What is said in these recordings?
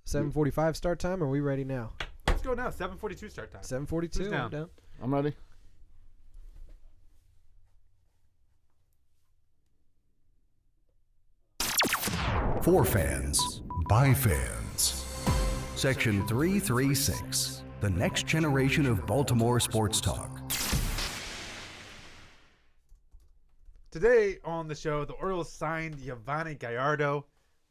7:45 start time. Are we ready now? Let's go now. 7:42 start time. 7:42. Who's down? I'm down. I'm ready. For fans, by fans. Section 336, the next generation of Baltimore sports talk. Today on the show, the Orioles signed Yovani Gallardo,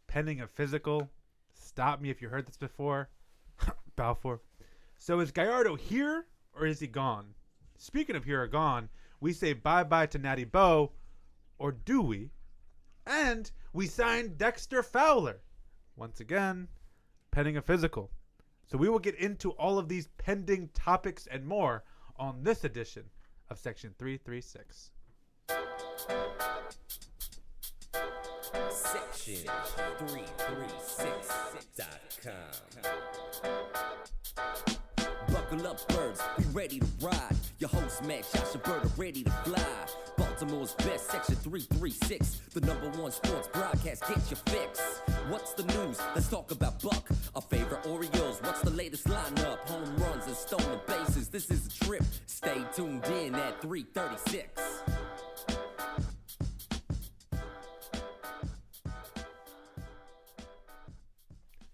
pending a physical. Stop me if you heard this before. Balfour. So is Gallardo here or is he gone? Speaking of here or gone, we say bye-bye to Natty Boh, or do we? And we signed Dexter Fowler. Once again, pending a physical. So we will get into all of these pending topics and more on this edition of Section 336. Section 336.com. Buckle up, birds, be ready to ride. Your host, Matt Joshua Bird, are ready to fly. Baltimore's best, Section 336, the #1 sports broadcast. Get your fix. What's the news? Let's talk about Buck, our favorite Orioles. What's the latest lineup? Home runs and stolen bases. This is a trip. Stay tuned in at 336.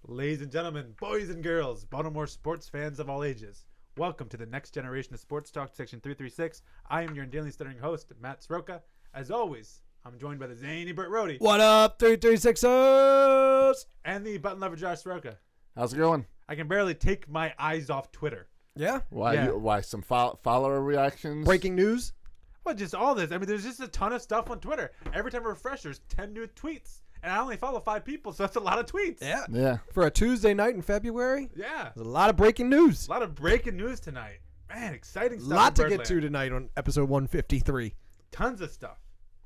Ladies and gentlemen, boys and girls, Baltimore sports fans of all ages, welcome to the next generation of Sports Talk, Section 336. I am your daily stuttering host, Matt Sroka. As always, I'm joined by the zany Burt Rohde What up, 336ers? and the button lover Josh Sroka. How's it going? I can barely take my eyes off Twitter. Yeah. Why? Yeah. Why some follower reactions? Breaking news. Well, just all this. I mean, there's just a ton of stuff on Twitter. Every time I refresh, there's 10 new tweets. And I only follow 5 people, so that's a lot of tweets. Yeah. Yeah. For a Tuesday night in February, Yeah. there's a lot of breaking news. A lot of breaking news tonight. Man, exciting A stuff. lot in to get Birdland. to tonight on episode 153. Tons of stuff.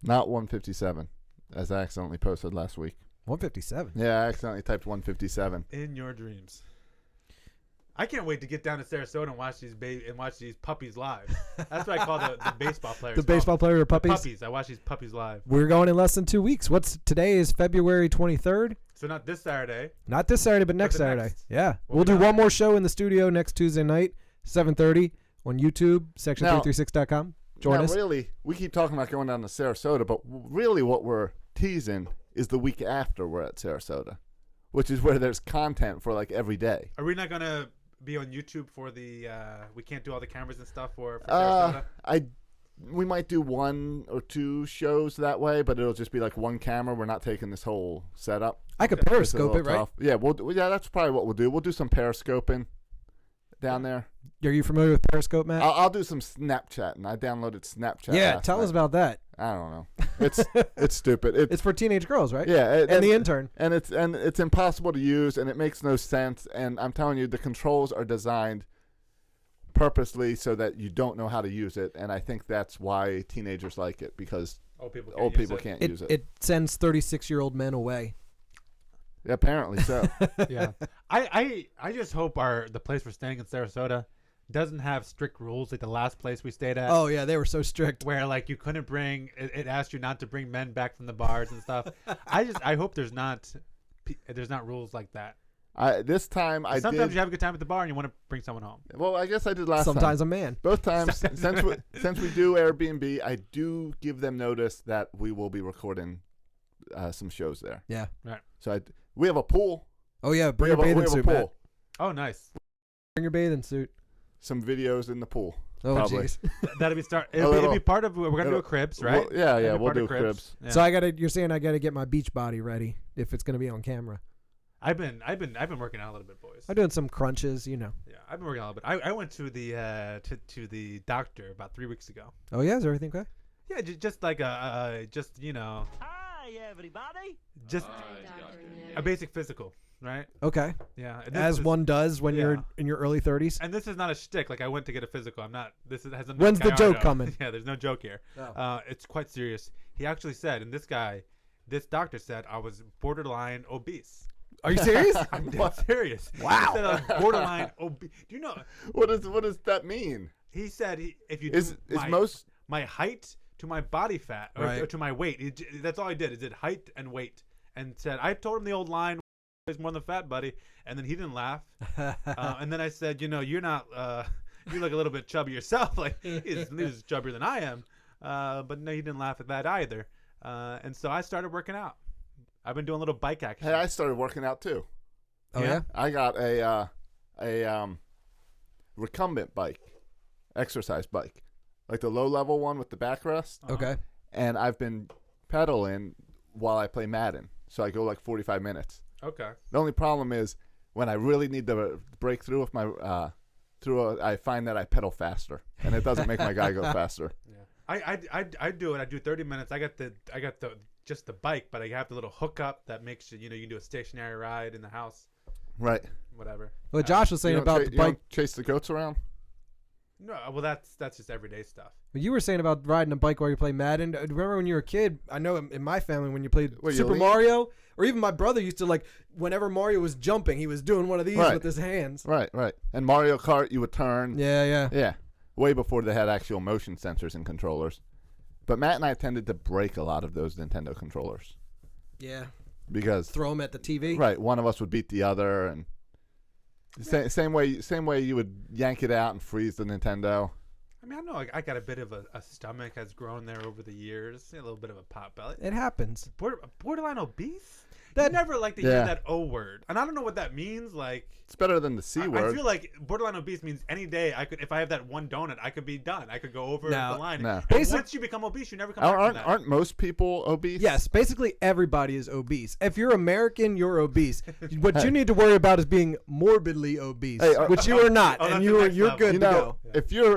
Not 157, as I accidentally posted last week. 157. Yeah, I accidentally typed 157. In your dreams. I can't wait to get down to Sarasota and watch these puppies live. That's what I call the baseball players. The baseball player or puppies? Puppies. I watch these puppies live. We're going in less than 2 weeks. Today is February 23rd. So not this Saturday. Not this Saturday, but next the Saturday. next. Yeah. What We'll we do got? one more show in the studio next Tuesday night, 7:30 on YouTube, Now- section336.com. Join now, us. really, we keep talking about going down to Sarasota, but really what we're teasing is the week after we're at Sarasota, which is where there's content for like every day. Are we not going to be on YouTube for the we can't do all the cameras and stuff for Sarasota? We might do 1 or 2 shows that way, but it'll just be like one camera. We're not taking this whole setup. I could It's a periscope little it, right? tough. Yeah, yeah, that's probably what we'll do. We'll do some periscoping down there. Are you familiar with Periscope, Matt? I'll do some Snapchatting. I downloaded Snapchat. yeah, last tell us night. about that. I don't know. It's stupid. It's for teenage girls, right? yeah, And the intern. and it's impossible to use, and it makes no sense. And I'm telling you, the controls are designed purposely so that you don't know how to use it. And I think that's why teenagers like it, because Old people can't use it. It sends 36-year-old men away. Apparently so. Yeah. I just hope the place we're staying in Sarasota doesn't have strict rules like the last place we stayed at. Oh, yeah, they were so strict. Where like you couldn't bring it asked you not to bring men back from the bars and stuff. I hope there's not rules like that. This time I Sometimes did. you have a good time at the bar and you want to bring someone home. Well, I guess I did last Sometimes time. a man. Both times since we do Airbnb, I do give them notice that we will be recording some shows there. Yeah. So we have a pool. Oh, yeah, bring your we bathing have a suit, pool. Matt. Oh, nice. Bring your bathing suit. Some videos in the pool. Oh, Probably. jeez. That'll be start. A It'll little- be part of. We're gonna do a cribs, right? Well, yeah, It'll be we'll part of do cribs. Yeah. So you're saying I got to get my beach body ready if it's going to be on camera. I've been working out a little bit, boys. I'm doing some crunches, you know. Yeah, I've been working out a little bit. I went to the to the doctor about 3 weeks ago. Oh, yeah? Is everything okay? Yeah, just like just Hi, everybody. just a basic physical, right? Okay. Yeah. and this As is- one does when yeah. you're in your early 30s. And this is not a shtick. Like I went to get a physical. I'm not. This has a When's the joke coming? Yeah, there's no joke here. Oh. It's quite serious. He actually said, and this doctor said I was borderline obese. Are you serious? I'm dead serious. Wow. He said I was borderline obese. Do you know? What does that mean? He said if you Is do most my height to my body fat or Right. to my weight. That's all I did. Is it height and weight? And said I told him the old line. weighs more than fat, buddy. And then he didn't laugh. And then I said, you're not, you look a little bit chubby yourself. Like, he's chubbier than I am. But no, he didn't laugh at that either. And so I started working out. I've been doing a little bike action. Hey, I started working out too. Oh yeah. I got a recumbent bike, exercise bike, like the low level one with the backrest. Okay. And I've been pedaling while I play Madden, so I go like 45 minutes. Okay. The only problem is when I really need to break through with my I find that I pedal faster, and it doesn't make my guy go faster. Yeah. I do it. I do 30 minutes. I got the just the bike, but I have the little hookup that makes you can do a stationary ride in the house. Right. Whatever. Well, Josh was saying about the you bike. don't chase the goats around. No, well that's just everyday stuff. But you were saying about riding a bike while you play Madden. Remember when you were a kid? I know in my family when you played What, you Super lean? Mario, or even my brother used to whenever Mario was jumping, he was doing one of these Right. with his hands. Right. And Mario Kart, you would turn. Yeah. Yeah. Way before they had actual motion sensors and controllers. But Matt and I tended to break a lot of those Nintendo controllers Yeah. because Throw them at the TV. right, one of us would beat the other, and same way you would yank it out and freeze the Nintendo. I mean, I know I got a bit of a stomach has grown there over the years, a little bit of a pot belly. It happens. Borderline obese? That- You never like to Yeah. hear that O word. And I don't know what that means. Like, It's better than the C I word. feel like borderline obese means any day if I have that one donut, I could be done. I could go over No. the line. No. And Basic- once you become obese, you never come back from that. Aren't most people obese? Yes, basically everybody is obese. If you're American, you're obese. What you need to worry about is being morbidly obese, Hey, which you are not, Oh, and that's you're the next you're level. good You to know, go.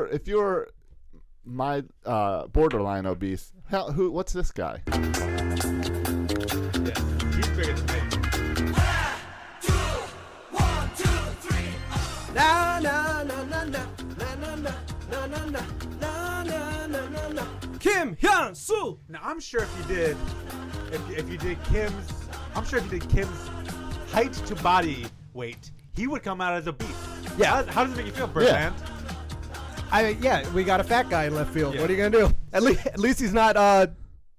if you're my borderline obese, what's this guy? Yeah. He's bigger than me. Na na na na na na na na na na na na na na. Kim Hyun Soo. Now, I'm sure if you did Kim's, height to body weight, he would come out as obese. Yeah. How does it make you feel, Birdland? We got a fat guy in left field. Yeah. What are you gonna do? At least he's not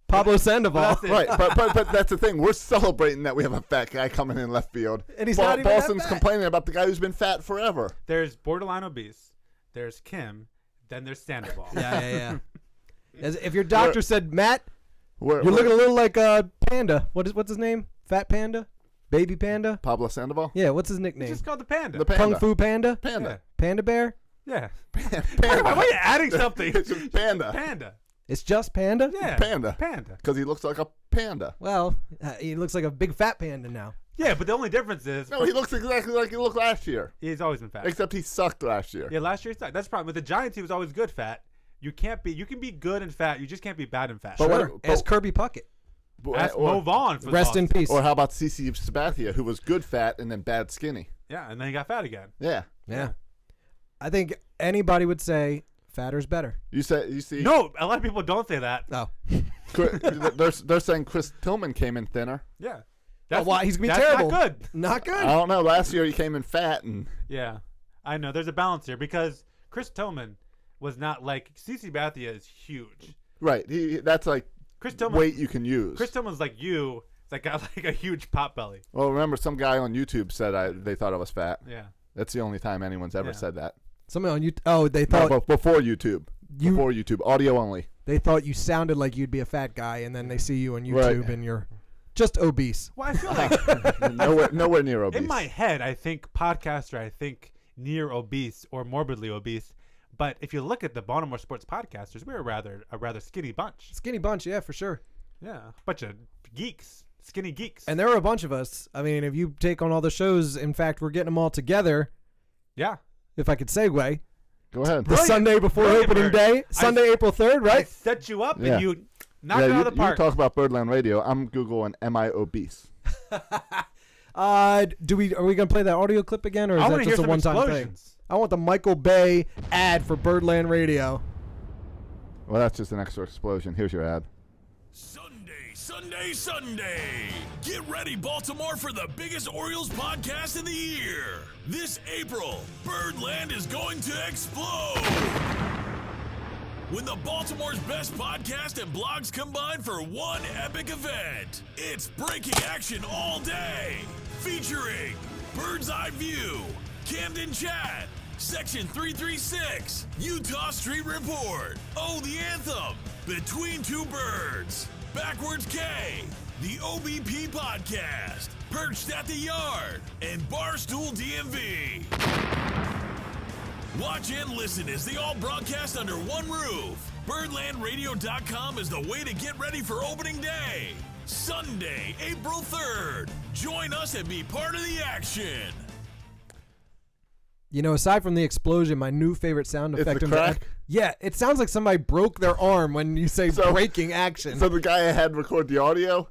Pablo Sandoval. That's it. Right, but that's the thing. We're celebrating that we have a fat guy coming in left field. And he's not even that Boston's fat. complaining about the guy who's been fat forever. There's borderline obese. There's Kim. Then there's Sandoval. Yeah. As if your doctor said, Matt, We're you're looking a little like Panda. What's his name? Fat Panda? Baby Panda? Pablo Sandoval. Yeah. What's his It's nickname? just called the panda. The panda. Kung Fu Panda? Panda. Panda Bear? Yeah. Panda. Why are you adding something? It's a panda. Panda. It's just Panda? Yeah. Panda. Panda. Because he looks like a panda. Well, he looks like a big fat panda now. Yeah, but the only difference is No, he looks exactly like he looked last year. he's always been fat. Except he sucked last year. Yeah, last year he sucked. That's the problem. With the Giants, he was always good fat. You can be good and fat. You just can't be bad and fat. But what- Sure. Ask Kirby Puckett. Ask or, Mo Vaughn for Rest in thoughts. peace. or how about CC Sabathia, who was good fat and then bad skinny? Yeah, and then he got fat again. Yeah. Yeah. I think anybody would say fatter's better. You see. No, a lot of people don't say that. Oh. They're saying Chris Tillman came in thinner. Yeah. Why? He's going to be that's terrible. not good. Not good. I don't know. Last year he came in fat and Yeah. I know. There's a balance here because Chris Tillman was not like CC Bathia is huge. right. That's like Chris Tillman weight you can use. Chris Tillman's like you. It's like got like a huge pot belly. Well, remember some guy on YouTube said they thought I was fat. Yeah. That's the only time anyone's ever Yeah. said that. Somebody on YouTube. Oh, they No, thought but before YouTube. Before YouTube, audio only. they thought you sounded like you'd be a fat guy, and then they see you on YouTube Right. and you're just obese. Well, I feel like nowhere near obese. in my head, I think podcaster, I think near obese or morbidly obese. But if you look at the Baltimore sports podcasters, we're a rather skinny bunch. Skinny bunch, yeah, for sure. Yeah, bunch of geeks, skinny geeks. And there are a bunch of us. I mean, if you take on all the shows, in fact, we're getting them all together. yeah, If I could segue, Go ahead. the Sunday before Brilliant, opening Bird. day, Sunday, April 3rd, I right? set you up Yeah. and you knocked Yeah, it out you, of the park. you talk about Birdland Radio. I'm Googling, am I obese? Are we gonna play that audio clip again, or is I that want to hear just a some one-time thing? explosions. I want the Michael Bay ad for Birdland Radio. Well, that's just an extra explosion. Here's your ad. Sunday. Get ready, Baltimore, for the biggest Orioles podcast of the year. This April, Birdland is going to explode. When the Baltimore's best podcast and blogs combine for one epic event. It's breaking action all day. Featuring Bird's Eye View, Camden Chat, Section 336, Utah Street Report, Oh the Anthem, Between Two Birds, Backwards K, the OBP Podcast, Perched at the Yard, and Barstool DMV. Watch and listen as they all broadcast under one roof. BirdlandRadio.com is the way to get ready for opening day. Sunday, April 3rd. Join us and be part of the action. You know, aside from the explosion, my new favorite sound It's effect. the crack? Yeah, it sounds like somebody broke their arm when you say So- breaking action. So the guy I had record the audio,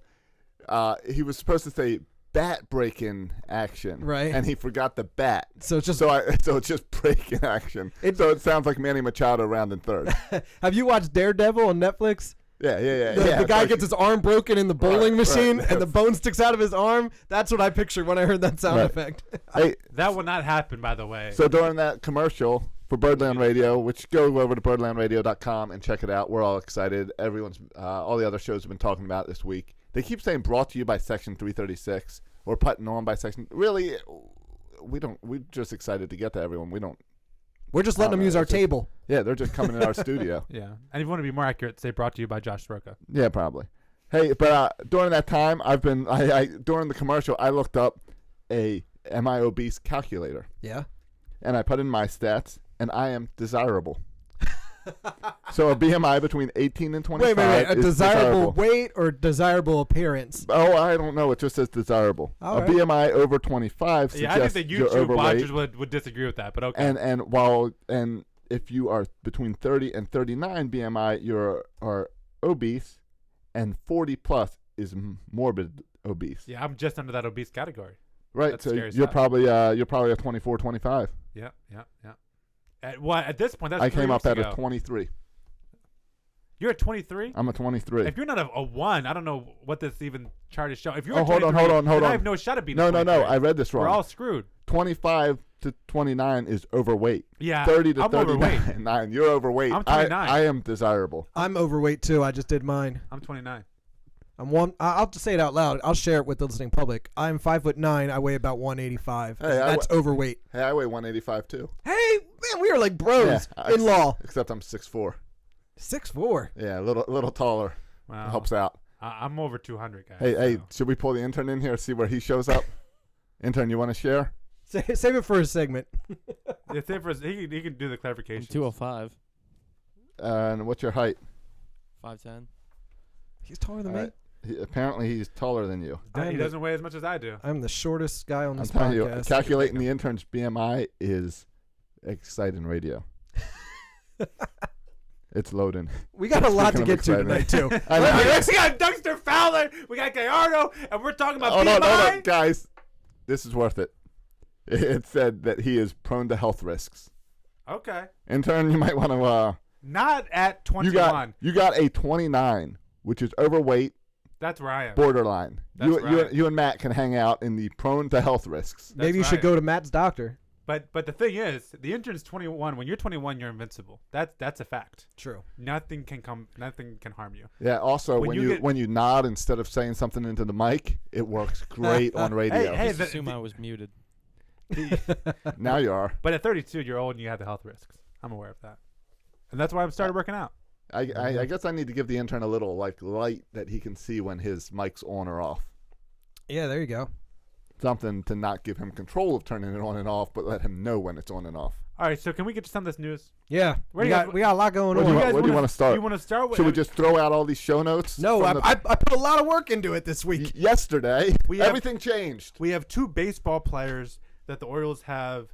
he was supposed to say bat breaking action, Right. And he forgot the bat. So it's just. So it's just breaking action. So it sounds like Manny Machado rounding third. Have you watched Daredevil on Netflix? Yeah. The It's guy like- gets his arm broken in the bowling Right, machine, right. and the bone sticks out of his arm. That's what I pictured when I heard that sound Right. effect. Hey, That will not happen, by the way. so during that commercial for Birdland Radio, which go over to birdlandradio.com and check it out. We're all excited. Everyone's all the other shows have been talking about this week. They keep saying brought to you by Section 336 or putting on by Section. Really, we don't. We're just excited to get to everyone. We don't. We're just letting them use our table. Yeah, they're just coming in our studio. Yeah. And if you want to be more accurate, say brought to you by Josh Soroka. Yeah, probably. Hey, but during that time, I've been. I during the commercial, I looked up a Am I Obese calculator, Yeah. and I put in my stats, and I am desirable. So a BMI between 18 and 25 Wait. A is desirable weight or desirable appearance? Oh, I don't know. It just says desirable. All a right. BMI over 25 Yeah, I think suggests the you're YouTube overweight. watchers would disagree with that, but okay. And if you are between 30 and 39 BMI, you are obese, and 40 plus is morbid obese. yeah, I'm just under that obese category. Right. That's So scary you're stuff. probably a 24, 25. Yeah. At this point, that's I 3 came up weeks at ago. a 23. You're at 23? I'm a 23. If you're not a 1, I don't know what this even chart is showing. If you're Oh, at hold on, 23, hold then on. I have no shot at being No, a 23. I read this wrong. We're all screwed. 25 to 29 is overweight. Yeah, 30 to I'm 39, overweight. 9. You're overweight. I'm 29. I am desirable. I'm overweight too. I just did mine. I'm 29. I'm one. I'll just say it out loud. I'll share it with the listening public. I'm 5'9". I weigh about 185. Hey, That's overweight. Hey, I weigh 185 too. Hey, man, we are like bros Yeah, in law. Except I'm 6'4". 6'4". Yeah, a little taller. Wow. Helps out. I'm over 200, guys. Hey, so. should we pull the intern in here, see where he shows up? Intern, you want to share? Save it for a segment. Yeah, say for, he can do the clarification. 205, And what's your height? 5'10". He's taller than me. Alright. Apparently, he's taller than you. I am He the- doesn't weigh as much as I do. I'm the shortest guy on I'm this telling you, podcast. calculating the intern's BMI is exciting radio. It's loading. We got a lot to Speaking of get to tonight too. I know. We got Dexter Fowler, we got Gallardo, and we're talking about Hold BMI. on, guys. This is worth it. It said that he is prone to health risks. Okay. Intern, you might want to. Not at 21. You got a 29, which is overweight, That's where I am. borderline. That's right. You and Matt can hang out in the prone to health risks. Maybe you That's should right. go to Matt's doctor. But the thing is, the intern's 21. When you're 21, you're invincible. That's a fact. True. Nothing can harm you. Yeah. Also, When when you you get- when you nod instead of saying something into the mic, it works great on radio. Hey, Just assume I was muted. Now you are. But at 32, you're old and you have the health risks. I'm aware of that, and that's why I've started working out. I guess I need to give the intern a little light that he can see when his mic's on or off. Yeah, there you go. Something to not give him control of turning it on and off, but let him know when it's on and off. All right, so can we get to some of this news? Yeah, Where we do you got guys- we got a lot going Where do on. you guys where do you wanna- want to start? You want to start with? Should we just throw out all these show notes? No, from I put a lot of work into it this week. yesterday. We have- Everything changed. We have 2 baseball players that the Orioles have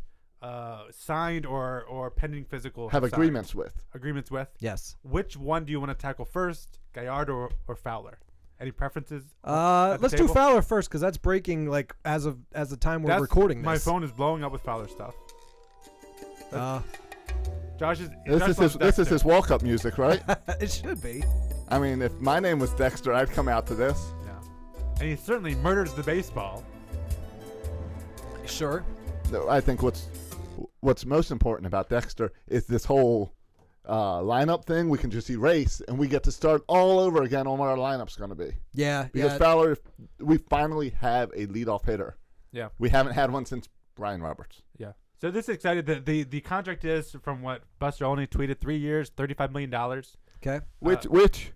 signed or pending physical. Have signed. agreements with. Agreements with. Yes. Which one do you want to tackle first, Gallardo or Fowler? Any preferences? at the Let's do table? Fowler first because that's breaking like as the time we're That's- recording this. My phone is blowing up with Fowler stuff. Josh is. This Josh is loves this is Dexter. his walk-up music, right? It should be. I mean, if my name was Dexter, I'd come out to this. Yeah. And he certainly murders the baseball. Sure. No, I think what's most important about Dexter is this whole lineup thing. We can just erase, and we get to start all over again on what our lineup's going to be. Yeah. Because yeah. Fowler, we finally have a leadoff hitter. Yeah. We haven't had one since Brian Roberts. Yeah. So this is excited. The contract is, from what Buster Olney tweeted, 3 years, $35 million. Okay. Which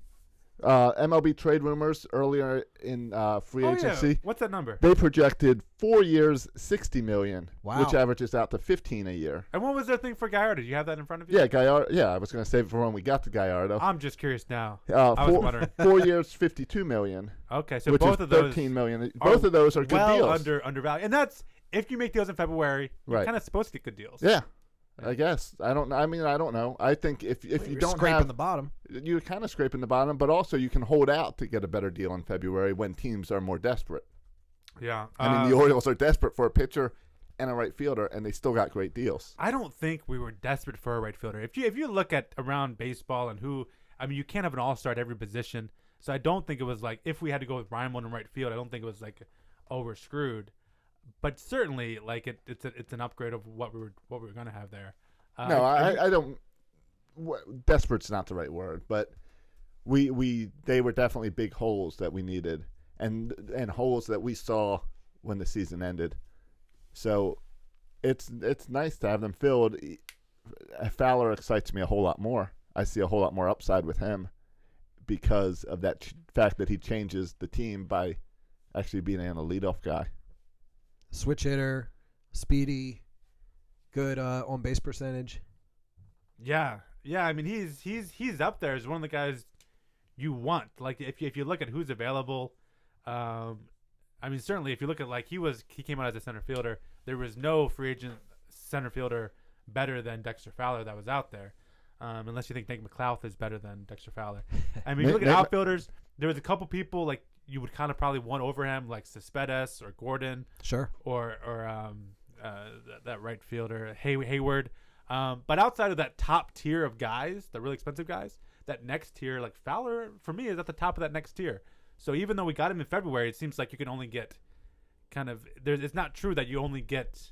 MLB trade rumors earlier in free agency. Yeah. What's that number? They projected 4 years, $60 million, Wow. which averages out to $15 a year. And what was their thing for Gallardo? Do you have that in front of you? Yeah, Gallardo. Yeah, I was going to save it for when we got to Gallardo. I'm just curious now. I was wondering. 4 years, $52 million. Okay, so which both is of those $13 million. Both of those are good well deals. undervalued, and that's if you make deals in February. You're Right. kind of supposed to get good deals. Yeah, I guess. I don't know. I mean, I don't know. I think if you You're don't scraping have the bottom. you're kind of scraping the bottom, but also you can hold out to get a better deal in February when teams are more desperate. Yeah. I mean, the Orioles are desperate for a pitcher and a right fielder, and they still got great deals. I don't think we were desperate for a right fielder. If you look at around baseball and you can't have an all-star at every position. So I don't think it was like if we had to go with Ryan Moore in right field, I don't think it was like, oh, we're screwed. But certainly, like it's an upgrade of what we were going to have there. No, I don't. Desperate's not the right word, but they were definitely big holes that we needed, and holes that we saw when the season ended. So it's nice to have them filled. Fowler excites me a whole lot more. I see a whole lot more upside with him because of that fact that he changes the team by actually being a leadoff guy. Switch hitter, speedy, good on base percentage. Yeah. I mean, he's up there as one of the guys you want. Like if you look at who's available, I mean, certainly if you look at like he came out as a center fielder. There was no free agent center fielder better than Dexter Fowler that was out there, unless you think Nate McLouth is better than Dexter Fowler. I mean, if you look at outfielders, there was a couple people like you would kind of probably want over him, like Cespedes or Gordon. Sure. Or that right fielder Hayward. But outside of that top tier of guys, the really expensive guys, that next tier, like Fowler, for me, is at the top of that next tier. So even though we got him in February, it seems like you can only get it's not true that you only get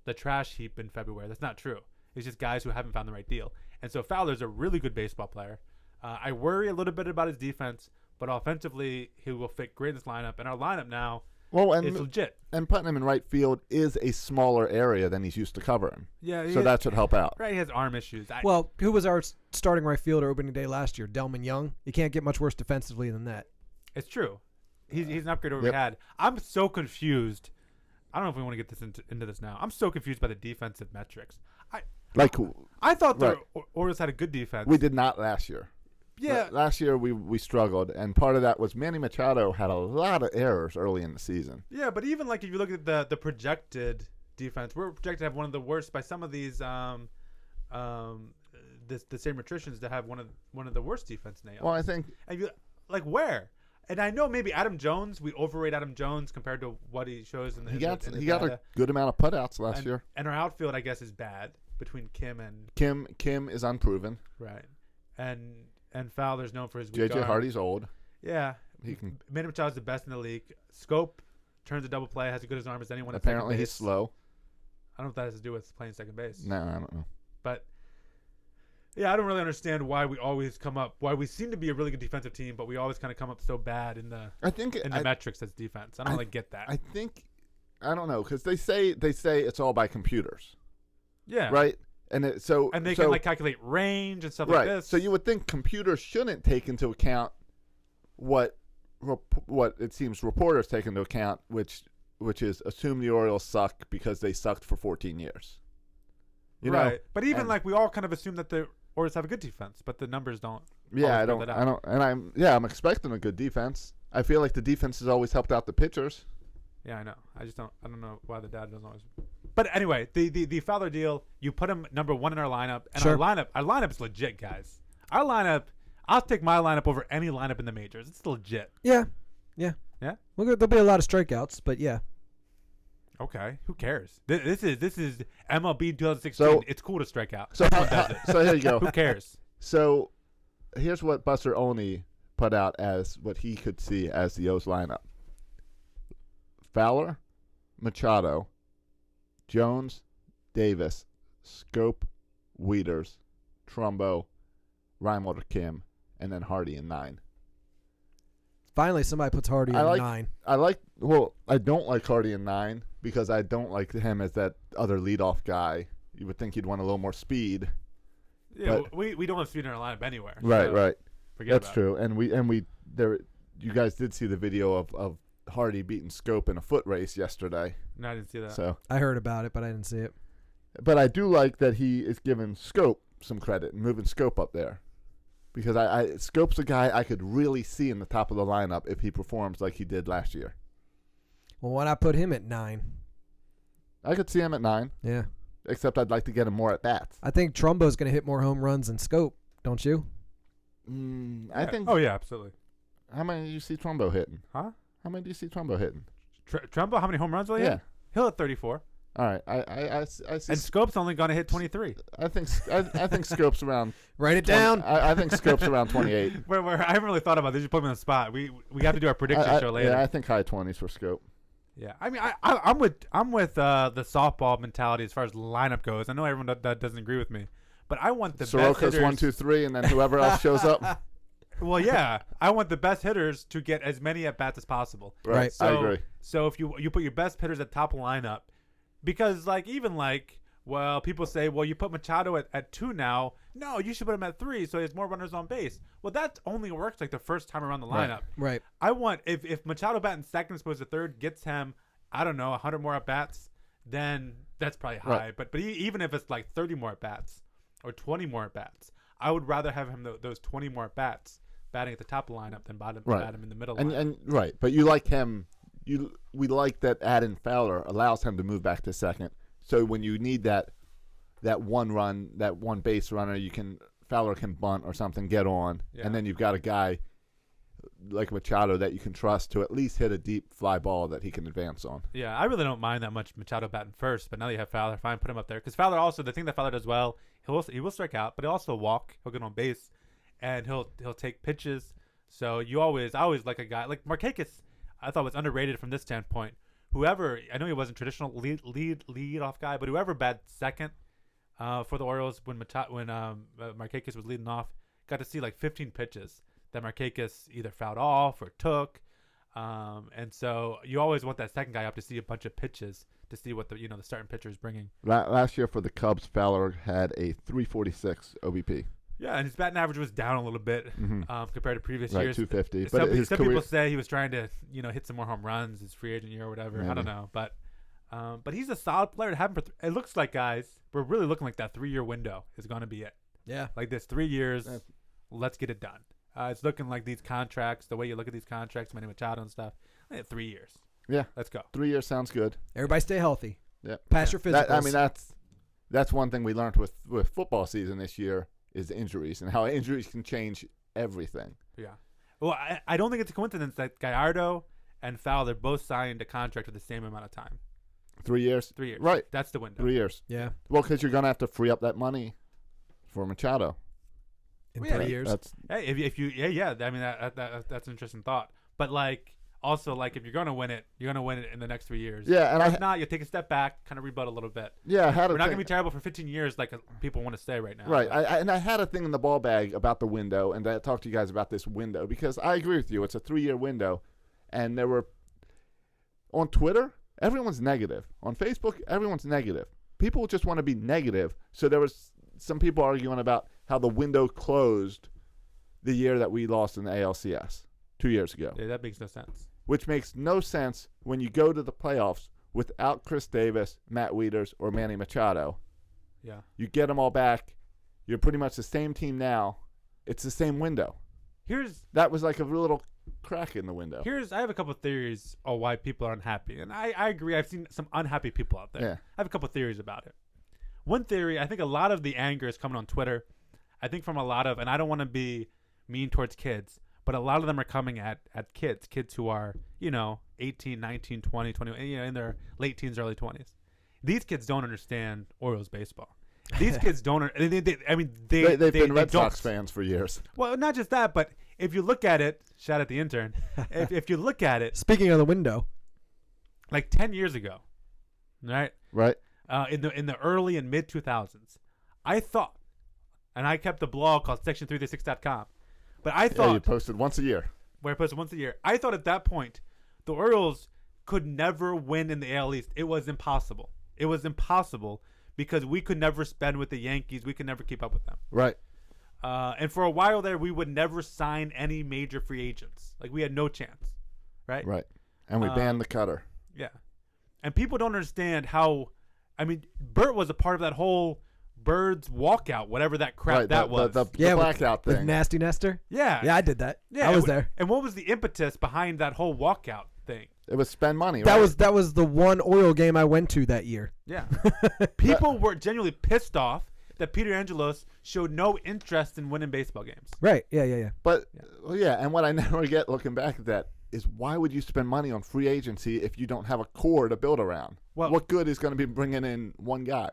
the trash heap in February. That's not true. It's just guys who haven't found the right deal. And so Fowler's a really good baseball player. I worry a little bit about his defense, but offensively, he will fit great in this lineup. And our lineup now is legit. And putting him in right field is a smaller area than he's used to covering. Yeah. So that should help out. Right, he has arm issues. Well, who was our starting right fielder opening day last year? Delman Young. You can't get much worse defensively than that. It's true. He's an upgrade over we had. I'm so confused. I don't know if we want to get this into this now. I'm so confused by the defensive metrics. I thought the Orioles had a good defense. We did not last year. Yeah. Last year we struggled, and part of that was Manny Machado had a lot of errors early in the season. Yeah, but even like if you look at the projected defense, we're projected to have one of the worst by some of these the same attritions to have one of the worst defense in AL. Well, I think where? And I know maybe Adam Jones, we overrate Adam Jones compared to what he shows in the he got data. a good amount of putouts last year. And our outfield, I guess, is bad between Kim and Kim is unproven. Right. And Fowler's known for his weak JJ arm. Hardy's old. Yeah. He can. Manny Machado's the best in the league. Scope turns a double play, has as good as arm as anyone. Apparently he's slow. I don't know if that has to do with playing second base. No, I don't know. But yeah, I don't really understand why we seem to be a really good defensive team, but we always kind of come up so bad in the metrics as defense. I don't really get that. I don't know, because they say it's all by computers. Yeah. Right? And they can like calculate range and stuff like this. So you would think computers shouldn't take into account what it seems reporters take into account, which is assume the Orioles suck because they sucked for 14 years. You know? But even we all kind of assume that the Orioles have a good defense, but the numbers don't. Yeah, I'm expecting a good defense. I feel like the defense has always helped out the pitchers. Yeah, I know. I don't know why the data doesn't always. But anyway, the Fowler deal, you put him number one in our lineup, and sure. our lineup is legit, guys. Our lineup, I'll take my lineup over any lineup in the majors. It's legit. Yeah. Yeah. Well, there'll be a lot of strikeouts, but yeah. Okay, who cares? This is MLB 2016. So, it's cool to strike out. So here you go. Who cares? So here's what Buster Olney put out as what he could see as the O's lineup: Fowler, Machado, Jones, Davis, Scope, Wieters, Trumbo, Reimold, Kim, and then Hardy in 9. Finally, somebody puts Hardy I in like- 9. I don't like Hardy in 9 because I don't like him as that other leadoff guy. You would think he'd want a little more speed. Yeah, But- we don't have speed in our lineup anywhere. Right, so right. Forget That's about true. You guys did see the video of Hardy beating Scope in a foot race yesterday. It. No, I didn't see that. So, I heard about it, but I didn't see it. but I do like that he is giving Scope some credit and moving Scope up there, because I Scope's a guy I could really see in the top of the lineup if he performs like he did last year. Well, why not put him at 9? I could see him at 9, Yeah. except I'd like to get him more at bats. I think Trumbo's going to hit more home runs than Scope, don't you? I think. Oh yeah, absolutely. How many do you see Trumbo hitting? Huh? How many do you see Trumbo hitting? Trumbo, how many home runs will he Yeah. hit? He'll hit 34. All right. I see. And Scope's only going to hit 23. I think Scope's around. Write it 20 down. I think Scope's around 28. Where I haven't really thought about this. You put me on the spot. We have to do our prediction show later. Yeah, I think high 20s for Scope. Yeah, I mean, I'm with the softball mentality as far as lineup goes. I know everyone that doesn't agree with me, but I want the best Soroka's hitters. 1, 2, 3, and then whoever else shows up. Well, yeah, I want the best hitters to get as many at bats as possible. Right. So, I agree. So if you put your best hitters at top of lineup, because people say, well, you put Machado at 2 now. No, you should put him at 3 so he has more runners on base. Well, that only works like the first time around the Right. lineup. Right. I want if Machado batting second as opposed to third gets him, I don't know, 100 more at bats, then that's probably high. Right. But even if it's like 30 more at bats or 20 more at bats, I would rather have him those 20 more at bats batting at the top of the lineup than bat him in the middle. And right, but you like him. We like that Adam Fowler allows him to move back to second. So when you need that one run, that one base runner, Fowler can bunt or something, get on, Yeah. and then you've got a guy like Machado that you can trust to at least hit a deep fly ball that he can advance on. Yeah, I really don't mind that much Machado batting first, but now that you have Fowler, fine, put him up there. Because Fowler also, the thing that Fowler does well, he will strike out, but he'll also walk. He'll get on base, and he'll take pitches. So I always like a guy like Markakis. I thought was underrated from this standpoint. Whoever, I know he wasn't traditional lead off guy, but whoever bat second for the Orioles when Markakis was leading off, got to see like 15 pitches that Markakis either fouled off or took. And so you always want that second guy up to see a bunch of pitches to see what the starting pitcher is bringing. Last year for the Cubs, Fowler had a 346 OBP. Yeah, and his batting average was down a little bit compared to previous Right, years. 250. Some, But his some career, people say he was trying to hit some more home runs his free agent year or whatever. I Maybe. don't know, but he's a solid player to have him for. It looks like, guys, we're really looking like that 3-year window is going to be it. Yeah. Like this 3 years, That's- let's get it done. It's looking like these contracts, the way you look at these contracts, Manny Machado and stuff. 3 years. Yeah. Let's go. 3 years sounds good. Everybody stay healthy. Yeah. Pass your physicals. That's one thing we learned with football season this year is injuries and how injuries can change everything. Yeah. Well, I don't think it's a coincidence that Gallardo and Fowler both signed a contract with the same amount of time. 3 years. 3 years. Right. That's the window. 3 years. Yeah. Well, because you're going to have to free up that money for Machado. In Yeah. 3 years. That's Hey, if you I mean that's an interesting thought. But also if you're gonna win it, you're gonna win it in the next 3 years. Yeah, and Or if not, you take a step back, kind of rebut a little bit. yeah. I had We're a not thing, gonna be terrible for 15 years like people want to say right now. right. But I had a thing in the ball bag about the window, and I talked to you guys about this window because I agree with you. It's a 3-year window, and there were on Twitter, everyone's negative. On Facebook, everyone's negative. People just want to be negative. So there was some people arguing about how the window closed the year that we lost in the ALCS 2 years ago, yeah, that makes no sense. which makes no sense when you go to the playoffs without Chris Davis, Matt Wieters, or Manny Machado. Yeah. You get them all back. You're pretty much the same team now. It's the same window. That was like a little crack in the window. I have a couple of theories on why people are unhappy, and I agree. I've seen some unhappy people out there. Yeah. I have a couple of theories about it. One theory, I think a lot of the anger is coming on Twitter. I think from a lot of, and I don't want to be mean towards kids, but a lot of them are coming at kids who are 18, 19, 20, 21, in their late teens, early 20s. These kids don't understand Orioles baseball. These kids don't. They've been Red Sox fans for years. Well, not just that, but if you look at it, shout at the intern. if you look at it, Speaking of the window. like 10 years ago, right? Right? In the early and mid 2000s, I thought, and I kept a blog called section336.com, but I Yeah, you thought, posted once a year. where I post it once a year. I thought at that point the Orioles could never win in the AL East. It was impossible. It was impossible because we could never spend with the Yankees. We could never keep up with them. Right. And for a while there, we would never sign any major free agents. Like, we had no chance, right? Right. And we banned the cutter. Yeah. And people don't understand how, I mean, Bert was a part of that whole Birds walkout, whatever that crap Right. that was. The with- blackout with thing. Nasty Nestor. yeah. Yeah, I did that. Yeah. I was and there. And what was the impetus behind that whole walkout thing? It was spend money. That right? was the one Oriole game I went to that year. Yeah. People were genuinely pissed off that Peter Angelos showed no interest in winning baseball games. Right. Yeah. But well, yeah, and what I never get looking back at that is why would you spend money on free agency if you don't have a core to build around? Well- what good is going to be bringing in one guy?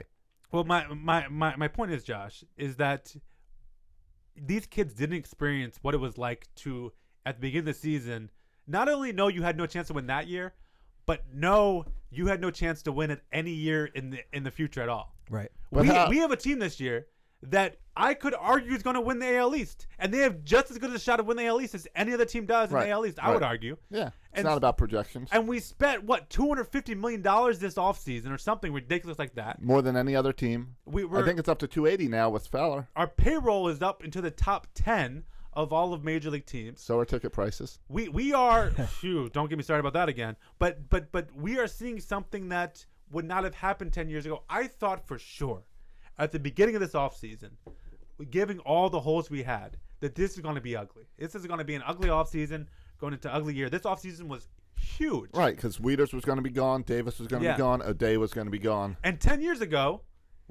Well, my point is, Josh, is that these kids didn't experience what it was like to, at the beginning of the season, not only know you had no chance to win that year, but know you had no chance to win it any year in the future at all. Right. But We have a team this year that I could argue is going to win the AL East, and they have just as good a shot of winning the AL East as any other team does in Right. the AL East. I would Right. argue. Yeah, it's And- not about projections. And we spent what $250 million this offseason or something ridiculous like that. More than any other team. I I think it's up to 280 now with Fowler. Our payroll is up into the top 10 of all of major league teams. So are ticket prices. We are phew, don't get me started about that again. But we are seeing something that would not have happened 10 years ago. I thought for sure at the beginning of this offseason, giving all the holes we had, that this is going to be ugly. This is going to be an ugly offseason going into ugly year. This offseason was huge. Right, because Wieters was going to be gone, Davis was going to Yeah. be gone, O'Day was going to be gone. And 10 years ago,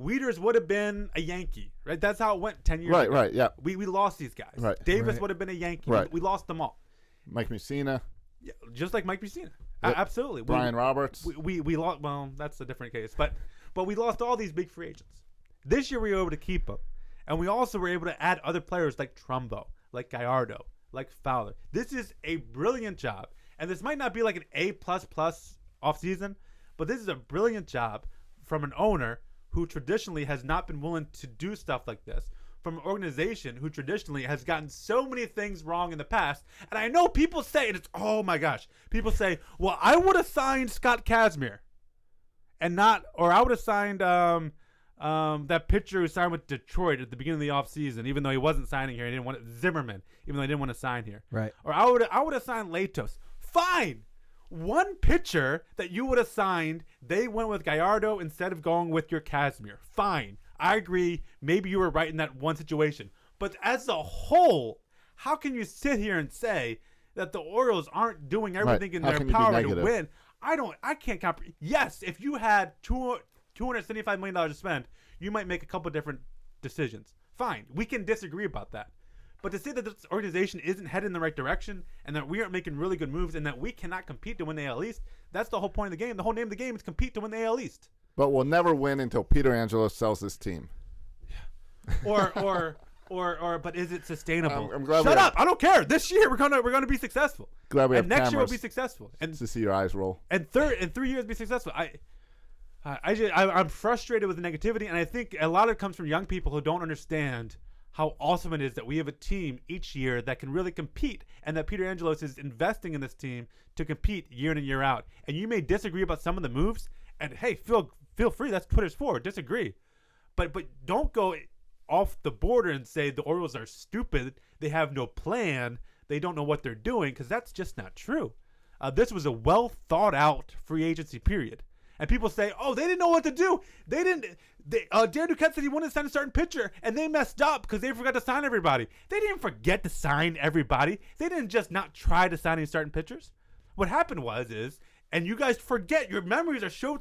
Wieters would have been a Yankee, right? That's how it went 10 years ago. Right, yeah. We lost these guys. Right. Davis Right. would have been a Yankee. Right. We lost them all. Mike Mussina, Yeah, just like Mike Mussina. Yep. Absolutely. Brian Roberts. We lost. Well, that's a different case. But we lost all these big free agents. This year we were able to keep them, and we also were able to add other players like Trumbo, like Gallardo, like Fowler. This is a brilliant job, and this might not be like an A++ offseason, but this is a brilliant job from an owner who traditionally has not been willing to do stuff like this, from an organization who traditionally has gotten so many things wrong in the past. And I know people say, and it's, oh my gosh, people say, well, I would have signed Scott Kazmir and not, or I would have signed that pitcher who signed with Detroit at the beginning of the offseason, even though he wasn't signing here. He didn't want Zimmerman, even though he didn't want to sign here. Right. Or I would have signed Latos. Fine. One pitcher that you would have signed, they went with Gallardo instead of going with your Kazmir. Fine. I agree. Maybe you were right in that one situation. But as a whole, how can you sit here and say that the Orioles aren't doing everything in How their can you be power to negative? win? I can't comprehend. Yes, if you had $275 million to spend, you might make a couple different decisions. Fine. We can disagree about that. But to say that this organization isn't headed in the right direction and that we aren't making really good moves and that we cannot compete to win the AL East, that's the whole point of the game. The whole name of the game is compete to win the AL East. But we'll never win until Peter Angelos sells his team. But is it sustainable? I'm glad we Shut have- up! I don't care. This year we're gonna be successful. Glad we have and next year we'll cameras be successful. And to see your eyes roll. in 3 years be successful. I'm frustrated with the negativity, and I think a lot of it comes from young people who don't understand how awesome it is that we have a team each year that can really compete, and that Peter Angelos is investing in this team to compete year in and year out. And you may disagree about some of the moves, and hey, feel free. That's Twitter's for. Disagree, but don't go off the border and say the Orioles are stupid. They have no plan. They don't know what they're doing, because that's just not true. This was a well thought out free agency period. And people say, oh, they didn't know what to do. Dan Duquette said he wanted to sign a certain pitcher, and they messed up because they forgot to sign everybody. They didn't forget to sign everybody. They didn't just not try to sign any certain pitchers. What happened was, and you guys forget, your memories are so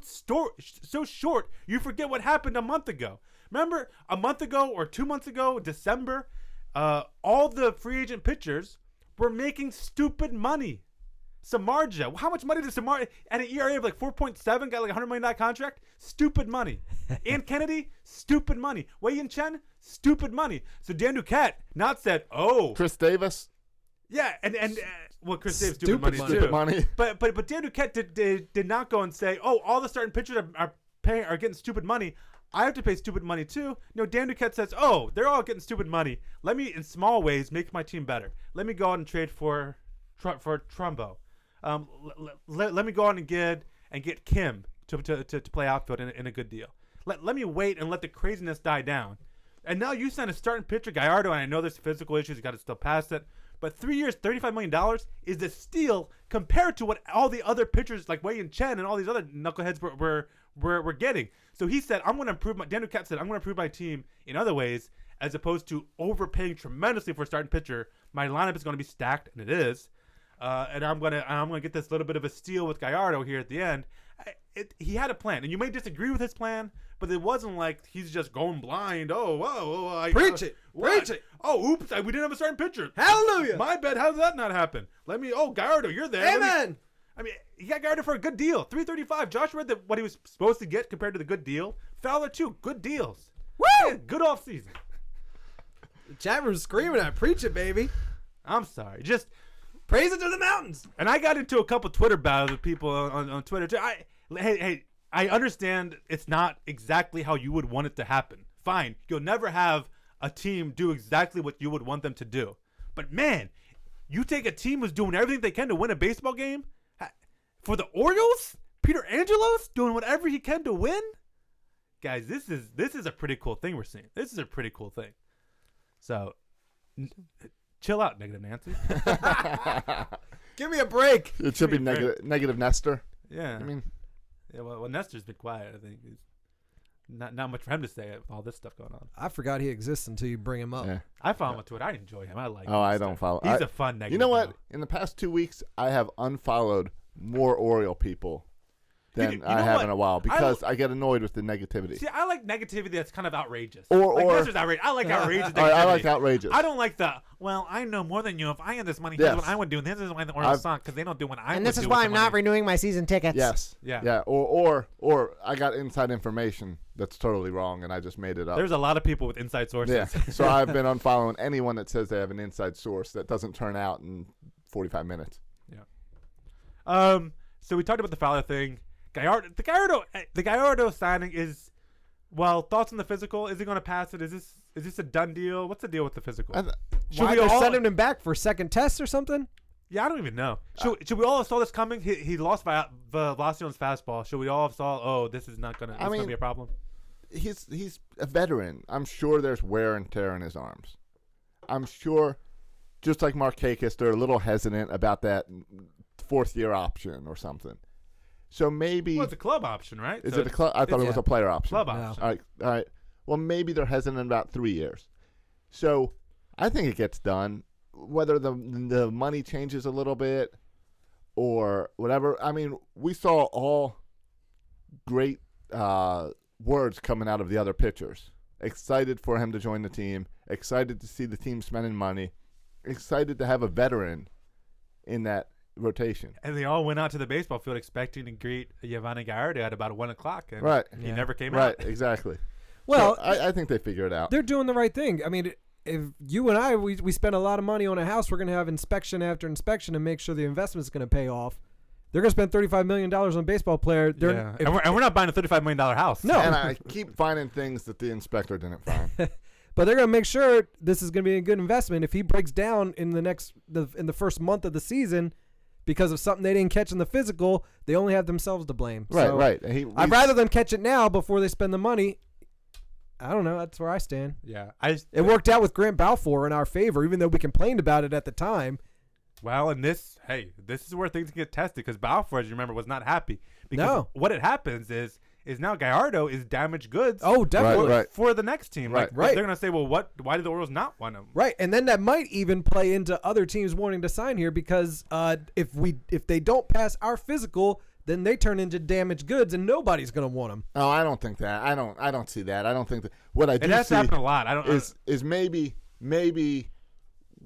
short, you forget what happened a month ago. Remember, a month ago or 2 months ago, December, all the free agent pitchers were making stupid money. Samardzija, how much money did Samardzija, at an ERA of like 4.7, got like a $100 million contract? Stupid money. Ian Kennedy, stupid money. Wei-Yin Chen, stupid money. So Dan Duquette not said, oh. Chris Davis, Yeah, and well, Chris Davis, Stupid stupid money money. too. stupid money. But Dan Duquette did not go and say, oh, all the starting pitchers are getting stupid money. I have to pay stupid money too. No, Dan Duquette says, oh, they're all getting stupid money. Let me, in small ways, make my team better. Let me go out and trade for for Trumbo. Let me go on and get Kim to play outfield in a good deal. Let me wait and let the craziness die down. And now you sign a starting pitcher, Gallardo, and I know there's physical issues. You got to still pass it. But 3 years, $35 million is a steal compared to what all the other pitchers like Wei and Chen and all these other knuckleheads were getting. So he said, I'm going to improve Daniel Katz said, I'm going to improve my team in other ways as opposed to overpaying tremendously for a starting pitcher. My lineup is going to be stacked, and it is. And I'm gonna get this little bit of a steal with Gallardo here at the end. He had a plan, and you may disagree with his plan, but it wasn't like he's just going blind. Oh, whoa, Preach it. Oh, oops, we didn't have a starting pitcher. Hallelujah. My bad. How did that not happen? Gallardo, you're there. Amen. He got Gallardo for a good deal, $335. Josh read what he was supposed to get compared to the good deal. Fowler too, good deals. Woo! Yeah, good off season. The chat room's screaming at preach it, baby. I'm sorry, just. Praise it to the mountains. And I got into a couple Twitter battles with people on Twitter too. I understand it's not exactly how you would want it to happen. Fine, you'll never have a team do exactly what you would want them to do. But man, you take a team who's doing everything they can to win a baseball game. For the Orioles, Peter Angelos doing whatever he can to win. Guys, this is a pretty cool thing we're seeing. This is a pretty cool thing. So. Chill out, Negative Nancy. Give me a break. It should be negative Nestor. Yeah. I mean, yeah. Well, Nestor's been quiet. I think he's not much for him to say with all this stuff going on. I forgot he exists until you bring him up. yeah. I follow him on Twitter. I enjoy him. I like him. Oh, I and don't stuff. follow. He's a fun negative. You know what? guy. In the past 2 weeks, I have unfollowed more Oriole people than You know I have what? in a while because I get annoyed with the negativity. See, I like negativity that's kind of outrageous. Or- Nestor's outrageous. I like outrageous negativity. I like outrageous. I don't like the, well, I know more than you. If I had this money, here's Yes. what I would do. And this is why the Orioles suck, because they don't do what I would do. And this is with why the I'm not money. renewing my season tickets. Yes. Yeah. Yeah. Or I got inside information that's totally wrong and I just made it up. There's a lot of people with inside sources. Yeah. So I've been unfollowing anyone that says they have an inside source that doesn't turn out in 45 minutes. So we talked about the Fowler thing. The Gallardo signing is, well, thoughts on the physical? Is he going to pass it? Is this a done deal? What's the deal with the physical? Why they're sending him back for second test or something? Yeah, I don't even know. Should we all have saw this coming? He lost velocity on his fastball. Should we all have saw? Oh, this is not gonna. Gonna be a problem. He's a veteran. I'm sure there's wear and tear in his arms. I'm sure, just like Markakis, they're a little hesitant about that fourth-year option or something. So maybe Well, it's a club option, right? is So it a club? I thought it was a player option. club No. option. All right. Well, maybe they're hesitant about 3 years. So I think it gets done. Whether the money changes a little bit or whatever. I mean, we saw all great words coming out of the other pitchers. Excited for him to join the team. Excited to see the team spending money. Excited to have a veteran in that rotation. And they all went out to the baseball field expecting to greet Giovanni Gallardo at about 1 o'clock, and Right. he never came Right, out. exactly. Well, So I think they figure it out. they're doing the right thing. I mean, if you and I, we spend a lot of money on a house, we're going to have inspection after inspection and make sure the investment's going to pay off. They're going to spend $35 million on a baseball player. Yeah. And we're not buying a $35 million house. No. And I keep finding things that the inspector didn't find. But they're going to make sure this is going to be a good investment. If he breaks down in the first month of the season because of something they didn't catch in the physical, they only have themselves to blame. Right, So right. I'd rather them catch it now before they spend the money. I don't know. That's where I stand. Yeah. It worked out with Grant Balfour in our favor, even though we complained about it at the time. Well, and this is where things get tested because Balfour, as you remember, was not happy. Because No. what it happens is now Gallardo is damaged goods. Oh, definitely. Right. For the next team. Right. Like, Right. They're going to say, well, why did the Orioles not want him? Right, and then that might even play into other teams wanting to sign here because if they don't pass our physical, then they turn into damaged goods and nobody's going to want them. Oh, I don't think that. I don't see that. I don't think that. What I do It has see to happen a lot. I don't. is maybe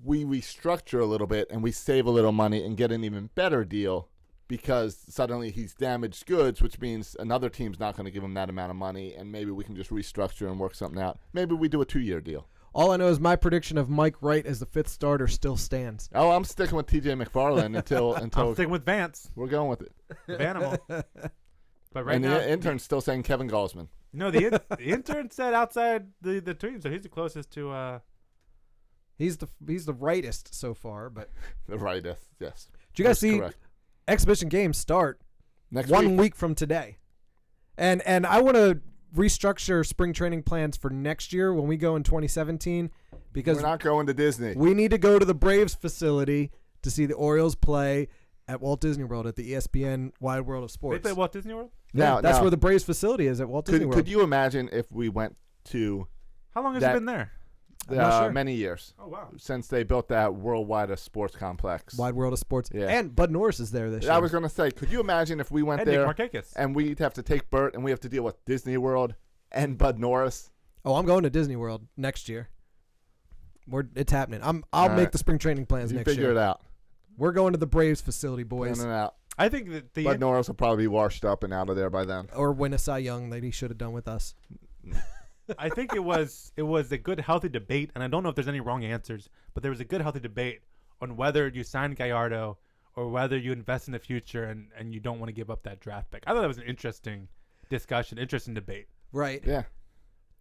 we restructure a little bit and we save a little money and get an even better deal because suddenly he's damaged goods, which means another team's not going to give him that amount of money, and maybe we can just restructure and work something out. Maybe we do a 2-year deal. All I know is my prediction of Mike Wright as the fifth starter still stands. Oh, I'm sticking with T.J. McFarland until I'm sticking with Vance, we're going with it. the Vanimal. But right And now, the intern's still saying Kevin Gausman. no, the intern said outside the team, so he's the closest to. He's the rightest so far. But The rightist, yes. did you guys That's see correct. exhibition games start Next 1 week? week from today? And I want to restructure spring training plans for next year when we go in 2017 because We're not going to Disney. we need to go to the Braves facility to see the Orioles play at Walt Disney World at the ESPN Wide World of They Sports. play Walt Disney World. Yeah, that's now, where the Braves facility is at Walt Disney World. could you imagine if we went to How long has That- it been there? I'm not sure. many years Oh wow. since they built that worldwide sports complex? Wide World of Sports. Yeah. And Bud Norris is there this year. I was going to say, could you imagine if we went And Nick there Markakis. and we'd have to take Bert and we have to deal with Disney World and Bud Norris? Oh, I'm going to Disney World next year. It's happening. I'll All make right. the spring training plans You next figure year. it out. We're going to the Braves facility, boys. In and out. I think that the Bud Norris will probably be washed up and out of there by then. Or win a Cy Young that he should have done with us. I think it was a good healthy debate, and I don't know if there's any wrong answers, but there was a good healthy debate on whether you sign Gallardo or whether you invest in the future and you don't want to give up that draft pick. I thought that was an interesting discussion, interesting debate. Right. Yeah.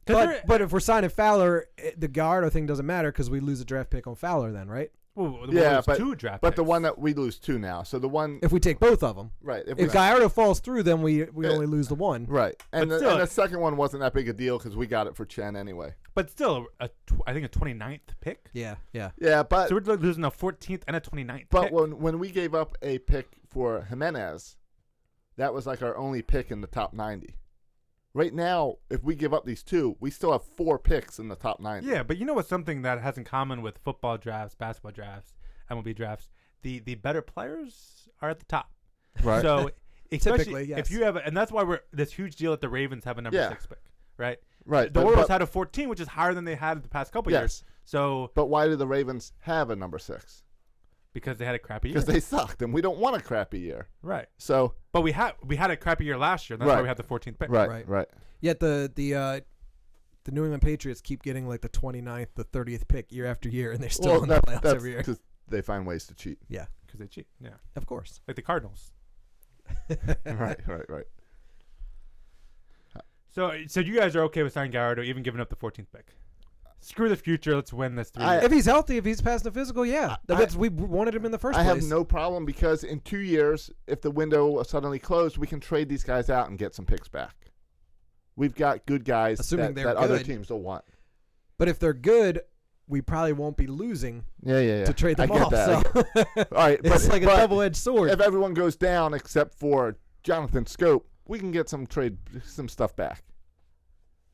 But if we're signing Fowler, the Gallardo thing doesn't matter because we lose a draft pick on Fowler then, right? Well, Yeah, but two draft But the picks. one that we lose two now. So the one, If we take both of them. right. If Gallardo falls through, then we only lose the one. Right. And But the, still- and the second one wasn't that big a deal because we got it for Chen anyway. but still, I think a 29th pick. Yeah, yeah. Yeah, but So we're losing a 14th and a 29th but pick. when we gave up a pick for Jimenez, that was like our only pick in the top 90. Right now, if we give up these two, we still have 4 picks in the top 90. Yeah, but you know what's something that has in common with football drafts, basketball drafts, MLB drafts? The better players are at the top. Right. So especially Typically, yes. if you have, and that's why we're this huge deal that the Ravens have a number Yeah. 6 pick, right? Right. The but, Orioles but, had a 14, which is higher than they had the past couple Yes. years. So but why do the Ravens have a number 6? because they had a crappy year, Because they sucked, and we don't want a crappy year. right? So But we had a crappy year last year. That's why Right. we had the 14th pick. right. Yet the New England Patriots keep getting like the 29th, the 30th pick year after year, and they're still Well, in the playoffs that's every year. because they find ways to cheat. Yeah, Because they cheat. Yeah, of course. like the Cardinals. right. So you guys are okay with signing Gallardo, even giving up the 14th pick? Screw the future. Let's win this 3 years. If he's healthy, if he's passing the physical, yeah. We wanted him in the first I place. have no problem because in 2 years, if the window suddenly closed, we can trade these guys out and get some picks back. We've got good guys Assuming that they're other good. teams will want. But if they're good, we probably won't be losing Yeah. to trade them I get off. that. So All right, it's but, like a but double-edged sword. if everyone goes down except for Jonathan Scope, we can get some stuff back.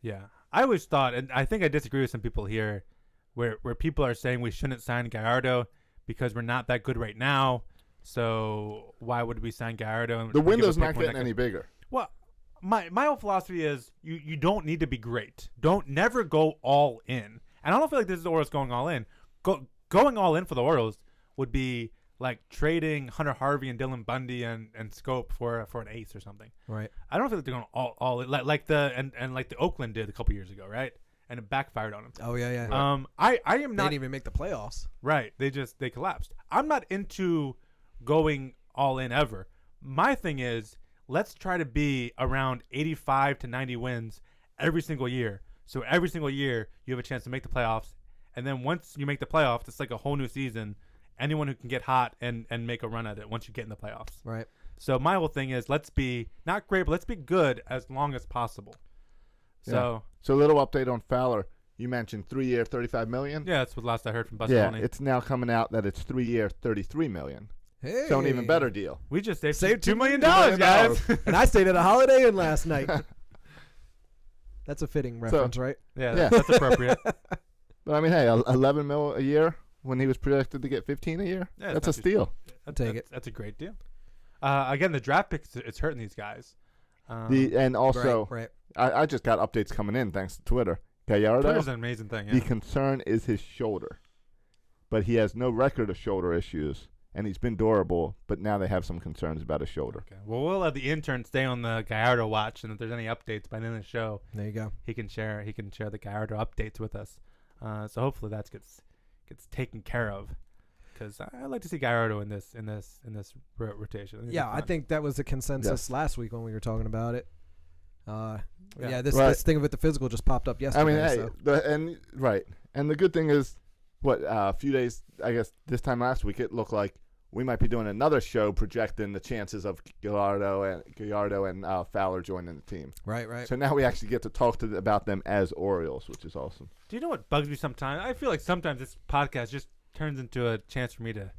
Yeah, I always thought, and I think I disagree with some people here, where people are saying we shouldn't sign Gallardo because we're not that good right now. So why would we sign Gallardo? And The give a window's pick not when getting that any could- bigger. Well, my whole philosophy is you don't need to be great. Don't never go all in. And I don't feel like this is the Orioles going all in. Going all in for the Orioles would be like trading Hunter Harvey and Dylan Bundy and Scope for an ace or something. Right. I don't feel like they're going all in, like the Oakland did a couple years ago, right? And it backfired on them. Oh, yeah. I am They not didn't even make the playoffs. right. They collapsed. I'm not into going all in ever. My thing is let's try to be around 85 to 90 wins every single year. So every single year you have a chance to make the playoffs, and then once you make the playoffs, it's like a whole new season. Anyone who can get hot and make a run at it once you get in the playoffs. Right. So my whole thing is let's be not great, but let's be good as long as possible. So So a little update on Fowler. You mentioned 3-year, $35 million. yeah, that's what last I heard from Yeah, Busconi. it's now coming out that it's 3-year, $33 million. Hey. So an even better deal. We just saved Saved $2 million, $2 million, guys. And I stayed at a Holiday Inn last night. That's a fitting reference, right? Yeah, that's appropriate. But I mean, hey, 11 mil a year when he was projected to get 15 a year. Yeah, That's a it's not too steal. Take it. That's a great deal. Again, the draft picks, it's hurting these guys. And also, Right. I just got updates coming in thanks to Twitter. Gallardo, Twitter's an amazing thing. the Yeah. concern is his shoulder, but he has no record of shoulder issues, and he's been durable. But now they have some concerns about his shoulder. Okay. Well, we'll have the intern stay on the Gallardo watch, and if there's any updates by the end of the show, There you go. he can share the Gallardo updates with us. So hopefully that gets taken care of, because I like to see Gallardo in this rotation. It'd be Yeah, I fun. think that was the consensus Yes. last week when we were talking about it. Yeah. This Right. thing with the physical just popped up yesterday. I mean, hey, so. and the good thing is a few days, I guess this time last week, it looked like we might be doing another show projecting the chances of Gallardo and Fowler joining the team. Right, right. So now we actually get to talk about them as Orioles, which is awesome. Do you know what bugs me sometimes? I feel like sometimes this podcast just turns into a chance for me to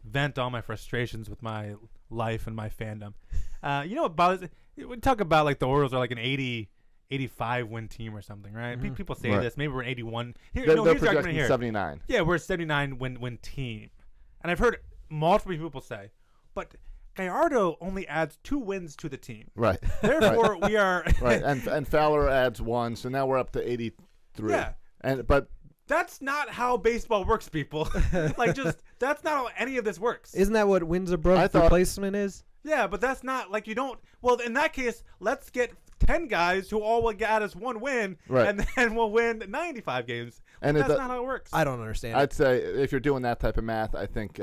vent all my frustrations with my life and my fandom. You know what bothers? We talk about like the Orioles are like an 85 win team or something, right? People say this. Maybe we're an 81. They're here's the argument projecting here. 79. Yeah, we're a 79 win team, and I've heard multiple people say, but Gallardo only adds 2 wins to the team. Right. Therefore, we are right. And Fowler adds 1, so now we're up to 83. Yeah. But that's not how baseball works, people. That's not how any of this works. Isn't that what wins above replacement is? Yeah, but that's not like you don't. Well, in that case, let's get 10 guys who all will get us 1 win, right. and then we'll win 95 games. And that's not how it works. I don't understand. I'd say if you're doing that type of math, I think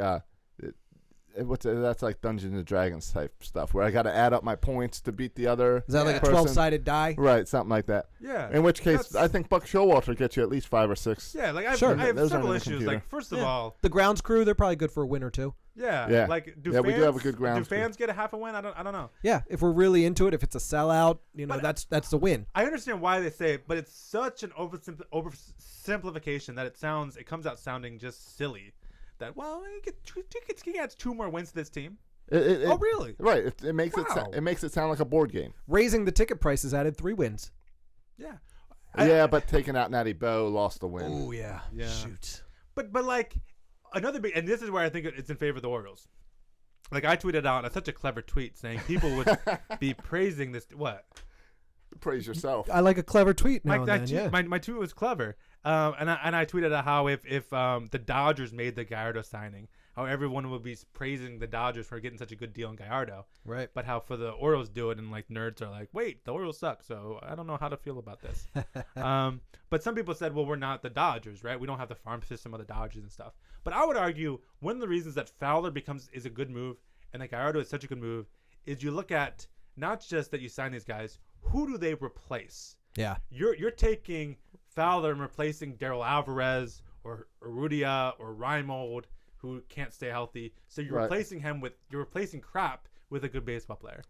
that's like Dungeons and Dragons type stuff, where I got to add up my points to beat the other. Is that like a person. 12-sided die? Right, something like that. Yeah. In which case, I think Buck Showalter gets you at least 5 or 6. Yeah, like I have Those several aren't in the issues. computer. Like first of all, the grounds crew, they're probably good for a win or 2. yeah. Like do fans, we do have a good grounds do fans get a half a win? I don't know. Yeah, if we're really into it, if it's a sellout, But that's the win. I understand why they say it, but it's such an oversimplification that it comes out sounding just silly. That he gets 2 more wins to this team. Oh, really? Right. It makes Wow. it makes it sound like a board game. Raising the ticket prices added 3 wins. Yeah. But taking out Natty Boh lost the win. Oh yeah. Yeah. Shoot. But like another big, and this is where I think it's in favor of the Orioles. Like I tweeted out such a clever tweet saying people would be praising this. What? Praise yourself. I like a clever tweet now and then. Yeah. My tweet was clever, and I tweeted out how if the Dodgers made the Gallardo signing, how everyone would be praising the Dodgers for getting such a good deal on Gallardo. Right. But how for the Orioles do it, and like nerds are like, wait, the Orioles suck, so I don't know how to feel about this. But some people said, well, we're not the Dodgers, right? We don't have the farm system of the Dodgers and stuff. But I would argue one of the reasons that Fowler is a good move and that Gallardo is such a good move is you look at not just that you sign these guys, who do they replace? Yeah. You're taking Fowler and replacing Darryl Alvarez or Urrutia or Reimold, who can't stay healthy. So you're replacing crap with a good baseball player.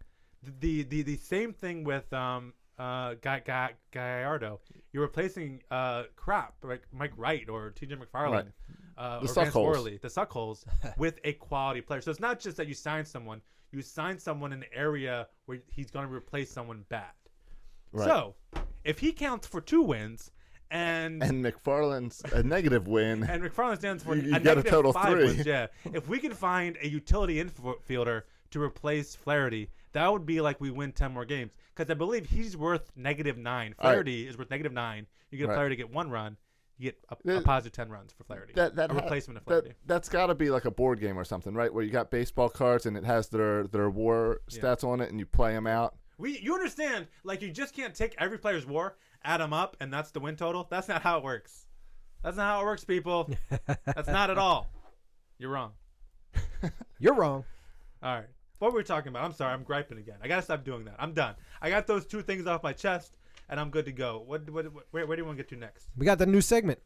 The same thing with Gallardo. You're replacing crap like Mike Wright or TJ McFarland, or Vance Worley, the suckholes, with a quality player. So it's not just that you sign someone. You sign someone in an area where he's going to replace someone bad. Right. So if he counts for 2 wins, and McFarland's a negative win, and McFarland stands for you got a total 5 3. wins, yeah. If we can find a utility infielder to replace Flaherty, that would be like we win 10 more games. Because I believe he's worth -9. Flaherty is worth -9. You get Flaherty to get 1 run, you get a positive 10 runs for Flaherty. A replacement of Flaherty. That's got to be like a board game or something, right? Where you got baseball cards and it has their WAR stats on it, and you play them out. You understand? Like you just can't take every player's WAR, add them up, and that's the win total. That's not how it works. That's not how it works, people. That's not at all. You're wrong. You're wrong. All right. What were we talking about? I'm sorry. I'm griping again. I gotta stop doing that. I'm done. I got those 2 things off my chest, and I'm good to go. Where do you want to get to next? We got the new segment.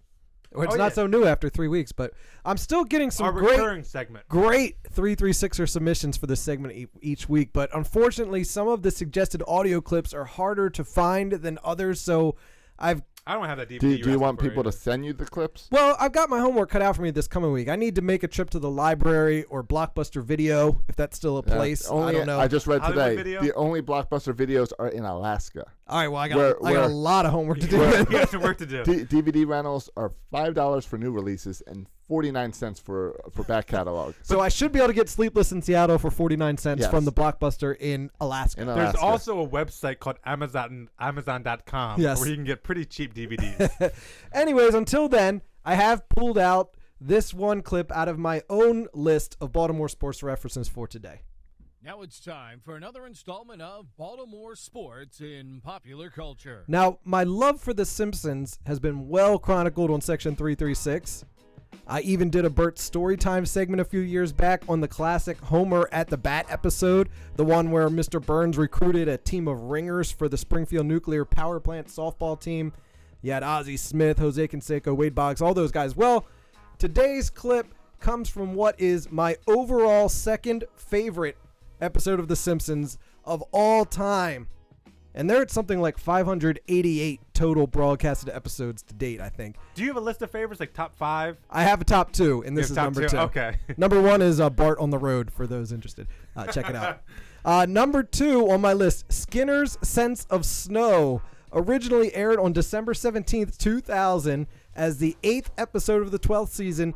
It's not so new after 3 weeks, but I'm still getting some recurring segment. Great 336er submissions for this segment each week. But unfortunately, some of the suggested audio clips are harder to find than others. So I don't have that DVD. Do you want people to send you the clips? Well, I've got my homework cut out for me this coming week. I need to make a trip to the library or Blockbuster Video, if that's still a place. I don't know. I just read Hollywood today Video? the only Blockbuster videos are in Alaska. All right, well, I got a lot of homework to do. You have some work to do. DVD rentals are $5 for new releases and 49 cents for back catalog. So I should be able to get Sleepless in Seattle for 49 cents from the Blockbuster in Alaska. There's also a website called Amazon.com where you can get pretty cheap DVDs. Anyways, until then, I have pulled out this one clip out of my own list of Baltimore sports references for today. Now it's time for another installment of Baltimore Sports in Popular Culture. Now, my love for The Simpsons has been well chronicled on Section 336. I even did a Bert Storytime segment a few years back on the classic Homer at the Bat episode, the one where Mr. Burns recruited a team of ringers for the Springfield Nuclear Power Plant softball team. You had Ozzie Smith, Jose Canseco, Wade Boggs, all those guys. Well, Today's clip comes from what is my overall second favorite episode of The Simpsons of all time. And they're at something like 588 total broadcasted episodes to date, I think. Do you have a list of favorites, like top 5? I have a top 2, and this You is have number top 2. Okay. Number 1 is Bart on the Road, for those interested. Check it out. Number 2 on my list, Skinner's Sense of Snow. Originally aired on December 17th, 2000 as the 8th episode of the 12th season.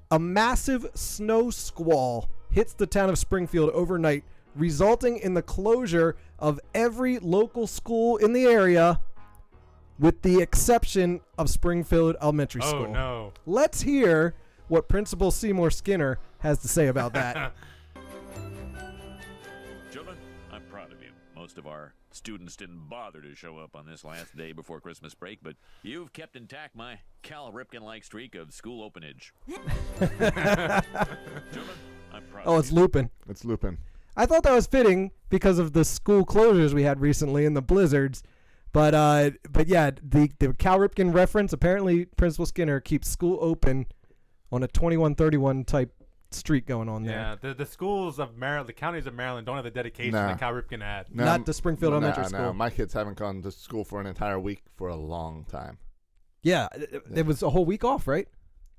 A massive snow squall hits the town of Springfield overnight, resulting in the closure of every local school in the area, with the exception of Springfield Elementary School. Oh, no. Let's hear what Principal Seymour Skinner has to say about that. Children, I'm proud of you. Most of our students didn't bother to show up on this last day before Christmas break, but you've kept intact my Cal Ripken-like streak of school openage. Children, I'm proud Oh, of it's you. Lupin. It's Lupin. I thought that was fitting because of the school closures we had recently and the blizzards. But yeah, the Cal Ripken reference, apparently Principal Skinner keeps school open on a 21-31 type streak going on Yeah, there. the schools of Maryland, the counties of Maryland don't have the dedication Nah. that Cal Ripken had. No, Not the Springfield Elementary no, School. my kids haven't gone to school for an entire week for a long time. Yeah, it was a whole week off, right?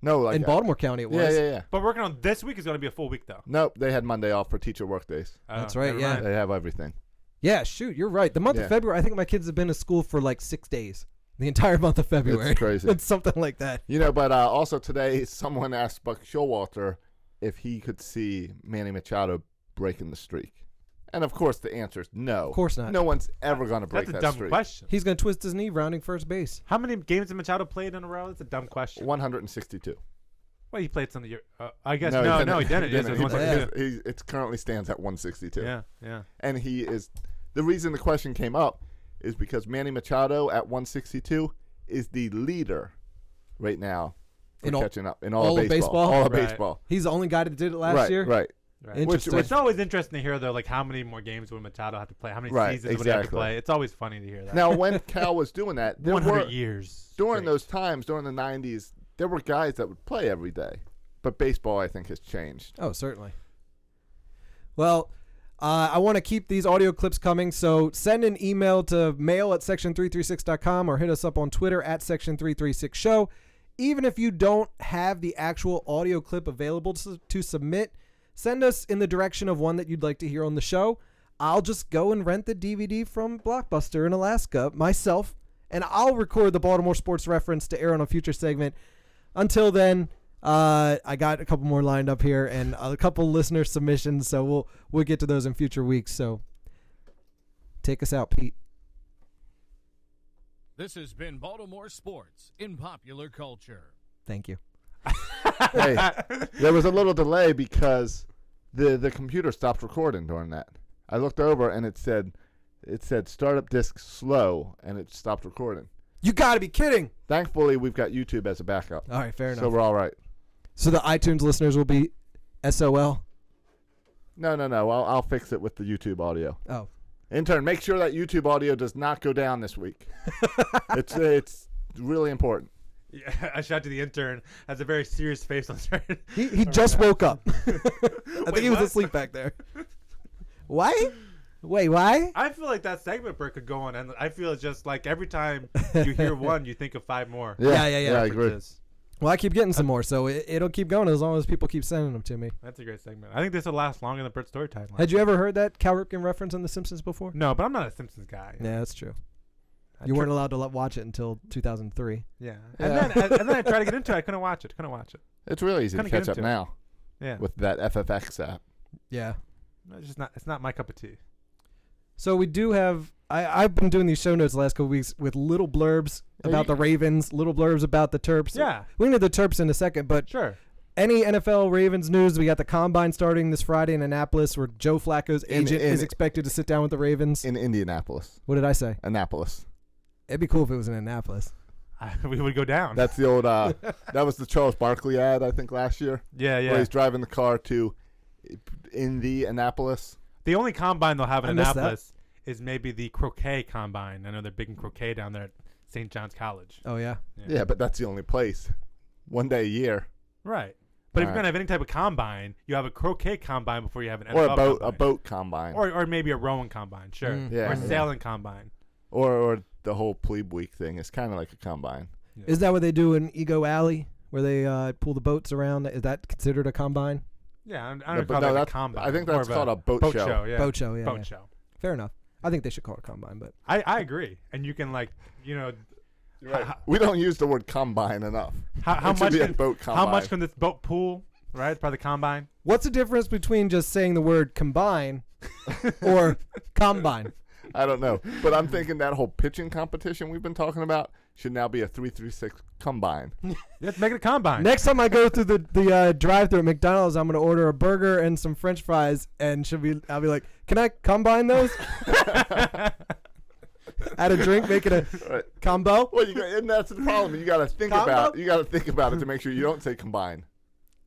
No, like In Baltimore County it was. Yeah. But working on this week is going to be a full week, though. Nope, they had Monday off for teacher work days. That's Oh, right, never yeah. mind. They have everything. Yeah, shoot, you're right. The month of Yeah. February, I think my kids have been to school for like 6 days. The entire month of February. It's crazy. It's something like that. You know, but also today, someone asked Buck Showalter if he could see Manny Machado breaking the streak. And of course, the answer is no. Of course not. No one's ever going to break That's a that dumb streak. question. He's going to twist his knee rounding first base. How many games has Machado played in a row? That's a dumb question. 162. Well, he played some of your. I guess No, no, he he didn't. Yes, it was He- 162. It currently stands at 162. Yeah. And he is the reason the question came up is because Manny Machado at 162 is the leader right now for In all- catching up in all all, of of baseball. baseball? All of Right. baseball. He's the only guy that did it last right, year. Right. Right. Interesting. It's always interesting to hear though, like how many more games would Machado have to play? How many Right, seasons would he have to exactly. play? It's always funny to hear that. Now, when Cal was doing that, there 100 were years during straight. those times during the 90s, there were guys that would play every day. But baseball, I think, has changed. Oh, certainly. Well, I want to keep these audio clips coming, so send an email to mail@section336.com or hit us up on Twitter @section336show. Even if you don't have the actual audio clip available to submit, send us in the direction of one that you'd like to hear on the show. I'll just go and rent the DVD from Blockbuster in Alaska myself, and I'll record the Baltimore Sports Reference to air on a future segment. Until then, I got a couple more lined up here and a couple listener submissions, so we'll get to those in future weeks. So take us out, Pete. This has been Baltimore Sports in Popular Culture. Thank you. Hey, there was a little delay because the computer stopped recording during that. I looked over and it said startup disk slow, and it stopped recording. You got to be kidding. Thankfully, we've got YouTube as a backup. All right, fair So enough. we're all right. So the iTunes listeners will be SOL. No. I'll fix it with the YouTube audio. Oh, Intern, make sure that YouTube audio does not go down this week. It's really important. Yeah, I shout to the intern. Has a very serious face on his head. he just woke up. I think Wait, he was what? asleep back there. Why? Wait, why? I feel like that segment break could go on, and I feel it's just like every time you hear one, you think of 5 more. Yeah, I agree. references. Well, I keep getting some more, so it'll keep going as long as people keep sending them to me. That's a great segment. I think this will last longer than Bert Storytime. Had you ever heard that Cal Ripken reference on The Simpsons before? No, but I'm not a Simpsons guy. Yeah, that's true. I You tr- weren't allowed to watch it until 2003. Yeah. Yeah. And then I tried to get into it. I couldn't watch it. It's really easy to Couldn't get catch up into it. now Yeah. with that FFX app. Yeah. It's just not. It's not my cup of tea. So we do have. I've been doing these show notes the last couple weeks with little blurbs about the Ravens, little blurbs about the Terps. Yeah. We can get the Terps in a second, but Sure. any NFL Ravens news? We got the Combine starting this Friday in Annapolis, where Joe Flacco's agent is expected to sit down with the Ravens. In Indianapolis. What did I say? Annapolis. It'd be cool if it was in Annapolis. We would go down. That's the old, that was the Charles Barkley ad, I think, last year. Yeah. Where he's driving the car to Annapolis. The only combine they'll have in I missed that. Annapolis is maybe the croquet combine. I know they're big in croquet down there at St. John's College. Oh yeah. Yeah, but that's the only place. one day a year. Right. But if you're Alright. going to have any type of combine, you have a croquet combine before you have an Or NFL a boat combine. Or maybe a rowing combine, sure. Yeah, Or a yeah. sailing combine. Or the whole plebe week thing is kind of like a combine. Is that what they do in Ego Alley, where they pull the boats around? Is that considered a combine? Yeah, I No, don't but call no, that a that's- combine. I think More that's of called a boat show. Yeah. Boat show, yeah. Boat yeah. show. Fair enough. I think they should call it a combine, but I agree. And you can, like, We don't use the word combine enough. how It should much be a can, boat how combine. much can this boat pull, right? It's probably the combine. what's the difference between just saying the word combine or combine? I don't know, but I'm thinking that whole pitching competition we've been talking about should now be a 3-3-6 combine. Let's make it a combine. Next time I go through the drive-through at McDonald's, I'm gonna order a burger and some French fries, and I'll be like, "Can I combine those?" Add a drink, make it a Right. combo. Well, and that's the problem. You got to think Combo? about. You got to think about it to make sure you don't say combine.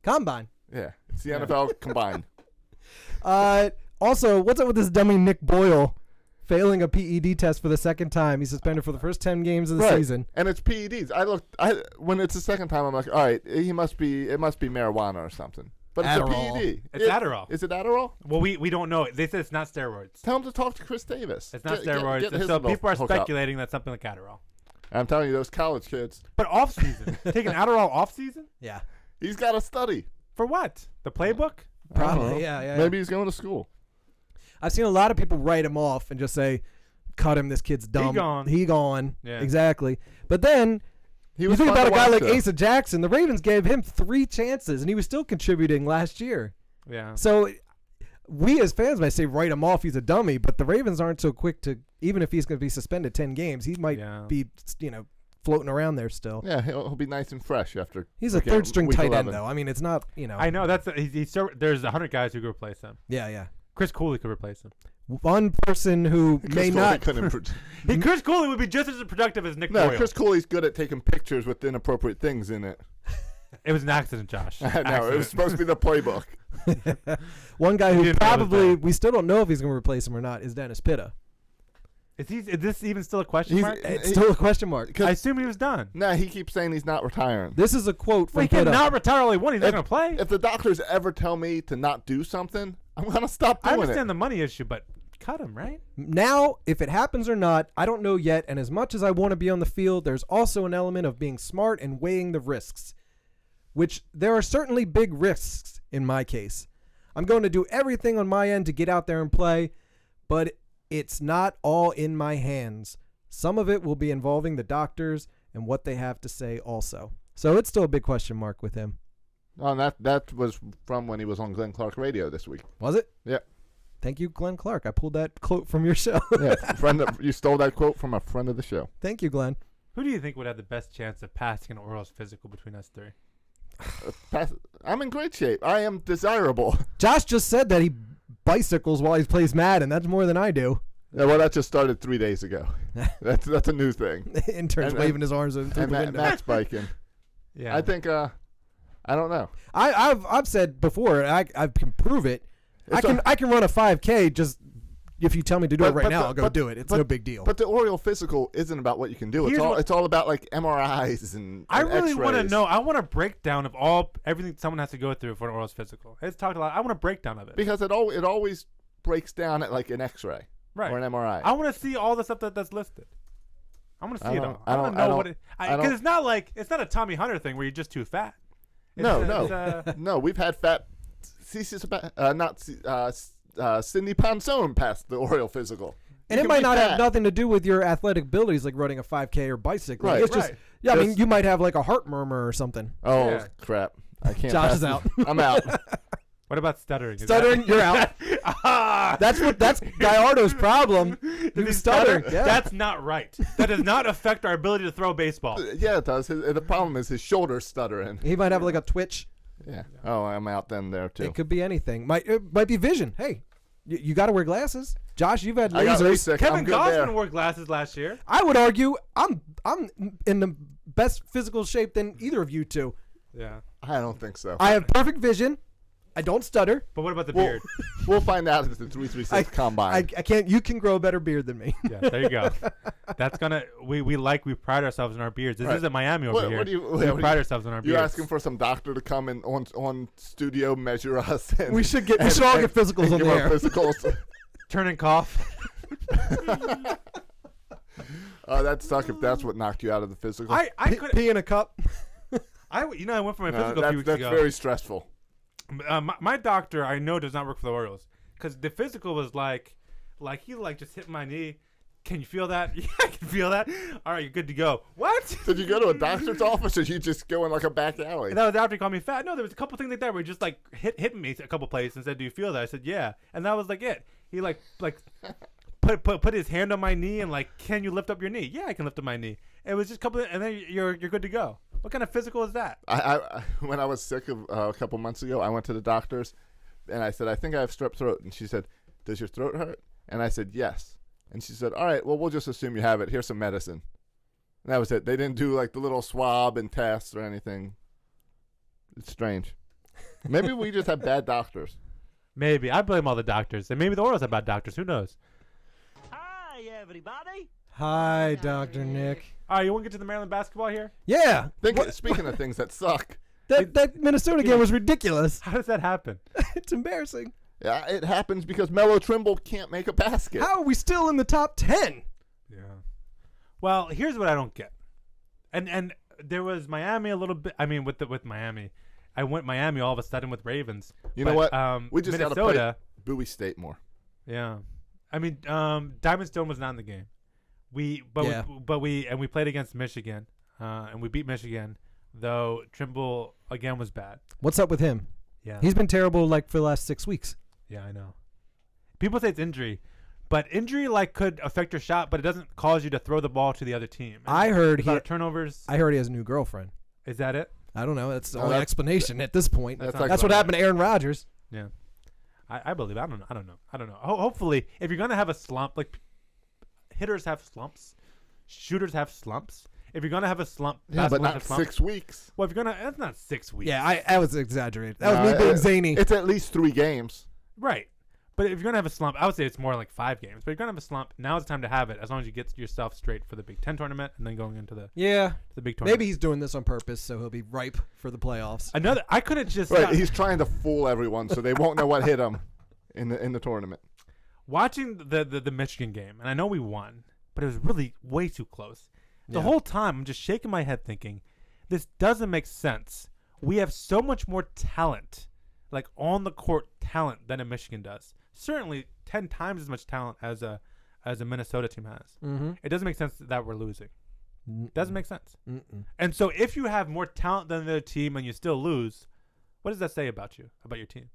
Combine. Yeah, it's the NFL combine. Also, what's up with this dummy Nick Boyle failing a PED test for the second time? He's suspended for the first 10 games of the Right. season. And it's PEDs. When it's the second time, I'm like, all right, it must be marijuana or something. But Adderall. it's a PED. It's Adderall. Is it Adderall? Well, we don't know. They said it's not steroids. Tell him to talk to Chris Davis. It's not Get steroids. his so little people are hookup. speculating that's something like Adderall. I'm telling you, those college kids. But off season, taking Adderall off season Yeah. He's got to study. for what? The playbook? I don't Probably, know. yeah. Maybe he's going to school. I've seen a lot of people write him off and just say, "Cut him. This kid's dumb. gone." He gone." Yeah. Exactly. But then He you was think fun about a to guy watch, like though. Asa Jackson. The Ravens gave him 3 chances, and he was still contributing last year. Yeah. So we as fans might say write him off. He's a dummy, but the Ravens aren't so quick to. Even if he's going to be suspended 10 games, he might Yeah. be floating around there still. Yeah, he'll be nice and fresh after. He's a freaking third string week tight 11. end though. I mean, it's not I know that's there's 100 guys who could replace him. Yeah. Chris Cooley could replace him. One person who Chris may Cooley not. couldn't Chris Cooley would be just as productive as Nick No, Boyle. Chris Cooley's good at taking pictures with inappropriate things in it. It was an accident, Josh. No, it was Accident. supposed to be the playbook. One guy He who didn't know it was probably bad. we still don't know if he's going to replace him or not is Dennis Pitta. Is this even still a question mark? It's still a question mark. I assume he was done. No, he keeps saying he's not retiring. This is a quote from Well, he Pitta. cannot retire all he won. He's not going to play. If the doctors ever tell me to not do something, I'm gonna stop I doing understand it. the money issue, but cut him, right? Now, if it happens or not, I don't know yet. And as much as I want to be on the field, there's also an element of being smart and weighing the risks, which there are certainly big risks in my case. I'm going to do everything on my end to get out there and play, but it's not all in my hands. Some of it will be involving the doctors and what they have to say also. So it's still a big question mark with him. Oh, that was from when he was on Glenn Clark Radio this week. Was it? Yeah. Thank you, Glenn Clark. I pulled that quote from your show. Yeah, you stole that quote from a friend of the show. Thank you, Glenn. Who do you think would have the best chance of passing an Orioles physical between us three? I'm in great shape. I am desirable. Josh just said that he bicycles while he plays Madden. That's more than I do. Yeah, well, that just started 3 days ago. That's a new thing. Intern's And- waving his arms through the window. Matt's biking. Yeah. I think. I don't know. I've said before. I can prove it. I It's can run a 5K just if you tell me to do it right now. I'll go do it. It's but- no big deal. But the Oriole physical isn't about what you can do. Here's what- It's all about like MRIs and I really want to X-rays. know. I want a breakdown of everything someone has to go through for an Orioles physical. It's talked a lot. I want a breakdown of it. Because it always breaks down at like an X-ray Right. or an MRI. I want to see all the stuff that's listed. I want to see it all. I want to know what it. I Because don't- it's not a Tommy Hunter thing where you're just too fat. No, It's, no. We've had fat. Cindy Ponzone passed the Oriole physical. and You it can might be not have fat. nothing to do with your athletic abilities, like running a 5K or bicycling. Right, It's just right. I mean, Just- you might have like a heart murmur or something. Oh Yeah. crap! I can't. Josh pass is this. out. I'm out. What about stuttering? Is Stuttering, you're out. That's Gallardo's problem. Did You he stutter. stutter? Yeah. That's not right. That does not affect our ability to throw a baseball. Yeah, it does. The problem is his shoulder's stuttering. He might have like a twitch. Yeah. Oh, I'm out then there too. It could be anything. It might be vision. Hey, you got to wear glasses. Josh, you've had I got lasers. LASIK. Kevin I'm good there. Gausman wore glasses last year. I would argue I'm in the best physical shape than either of you two. Yeah. I don't think so. I have perfect vision. I don't stutter. But what about the We'll, beard? we'll find out at the 336 combine. I can't. You can grow a better beard than me. Yeah, there you go. That's gonna. We pride ourselves in our beards. This Right. isn't Miami over here. What do you, we pride ourselves in our beards. You're asking for some doctor to come in on studio, measure us. And, We should all get physicals on give the our air. physicals. Turn and cough. That'd suck if that's what knocked you out of the physical. I could. Pee in a cup. I went for my No, physical a few weeks that's ago. very stressful. My doctor I know does not work for the Orioles because the physical was like he just hit my knee. Can you feel that? Yeah, I can feel that. All right, you're good to go. What? Did you go to a doctor's office or you just go in like a back alley? And that was after he called me fat. No, there was a couple things like that where he just like hit me a couple places and said, "Do you feel that?" I said, "Yeah," and that was like it. He like put his hand on my knee and like, "Can you lift up your knee?" Yeah, I can lift up my knee. It was just a couple, and then you're good to go. What kind of physical is that? I when I was sick a couple months ago, I went to the doctor's and I said, "I think I have strep throat," and she said, "Does your throat hurt?" And I said, "Yes." And she said, "All right, well, we'll just assume you have it. Here's some medicine." And that was it. They didn't do like the little swab and tests or anything. It's strange. Maybe we just have bad doctors. Maybe. I blame all the doctors. And maybe the Orioles have bad doctors. Who knows? Hi, everybody. Hi, Dr. Nick. All right, you want to get to the Maryland basketball here? Yeah. Speaking of things that suck. That Minnesota game was ridiculous. How does that happen? It's embarrassing. Yeah, it happens because Melo Trimble can't make a basket. How are we still in the top 10? Yeah. Well, here's what I don't get. And there was Miami a little bit. I mean, with Miami, I went Miami all of a sudden with Ravens. You know what? We just got to Minnesota. play Bowie State more. Yeah. I mean, Diamond Stone was not in the game. We played against Michigan, and we beat Michigan, though Trimble again was bad. What's up with him? Yeah. He's been terrible like for the last 6 weeks. Yeah, I know. People say it's injury, but injury like could affect your shot, but it doesn't cause you to throw the ball to the other team. And I heard he turnovers. I heard he has a new girlfriend. Is that it? I don't know. That's the only explanation at this point. That's what happened to Aaron Rodgers. Yeah, I believe. I don't know. Hopefully, if you're gonna have a slump, like hitters have slumps, shooters have slumps. If you're gonna have a slump, Yeah, but not has slumps. 6 weeks. Well, if you're gonna, that's not 6 weeks. Yeah, I was exaggerating. That was me being zany. It's at least 3 games. Right. But if you're gonna have a slump, I would say it's more like 5 games. But if you're gonna have a slump, now's the time to have it. As long as you get yourself straight for the Big Ten tournament and then going into the Big Tournament. Maybe he's doing this on purpose so he'll be ripe for the playoffs. I couldn't just Right, he's trying to fool everyone so they won't know what hit him in the tournament. Watching the Michigan game, and I know we won, but it was really way too close. The Yeah. whole time I'm just shaking my head thinking, this doesn't make sense. We have so much more talent, like on the court talent, than a Michigan does. Certainly 10 times as much talent as a Minnesota team has. Mm-hmm. It doesn't make sense that we're losing. Doesn't make sense. Mm-mm. And so if you have more talent than the other team and you still lose, what does that say about you, about your team?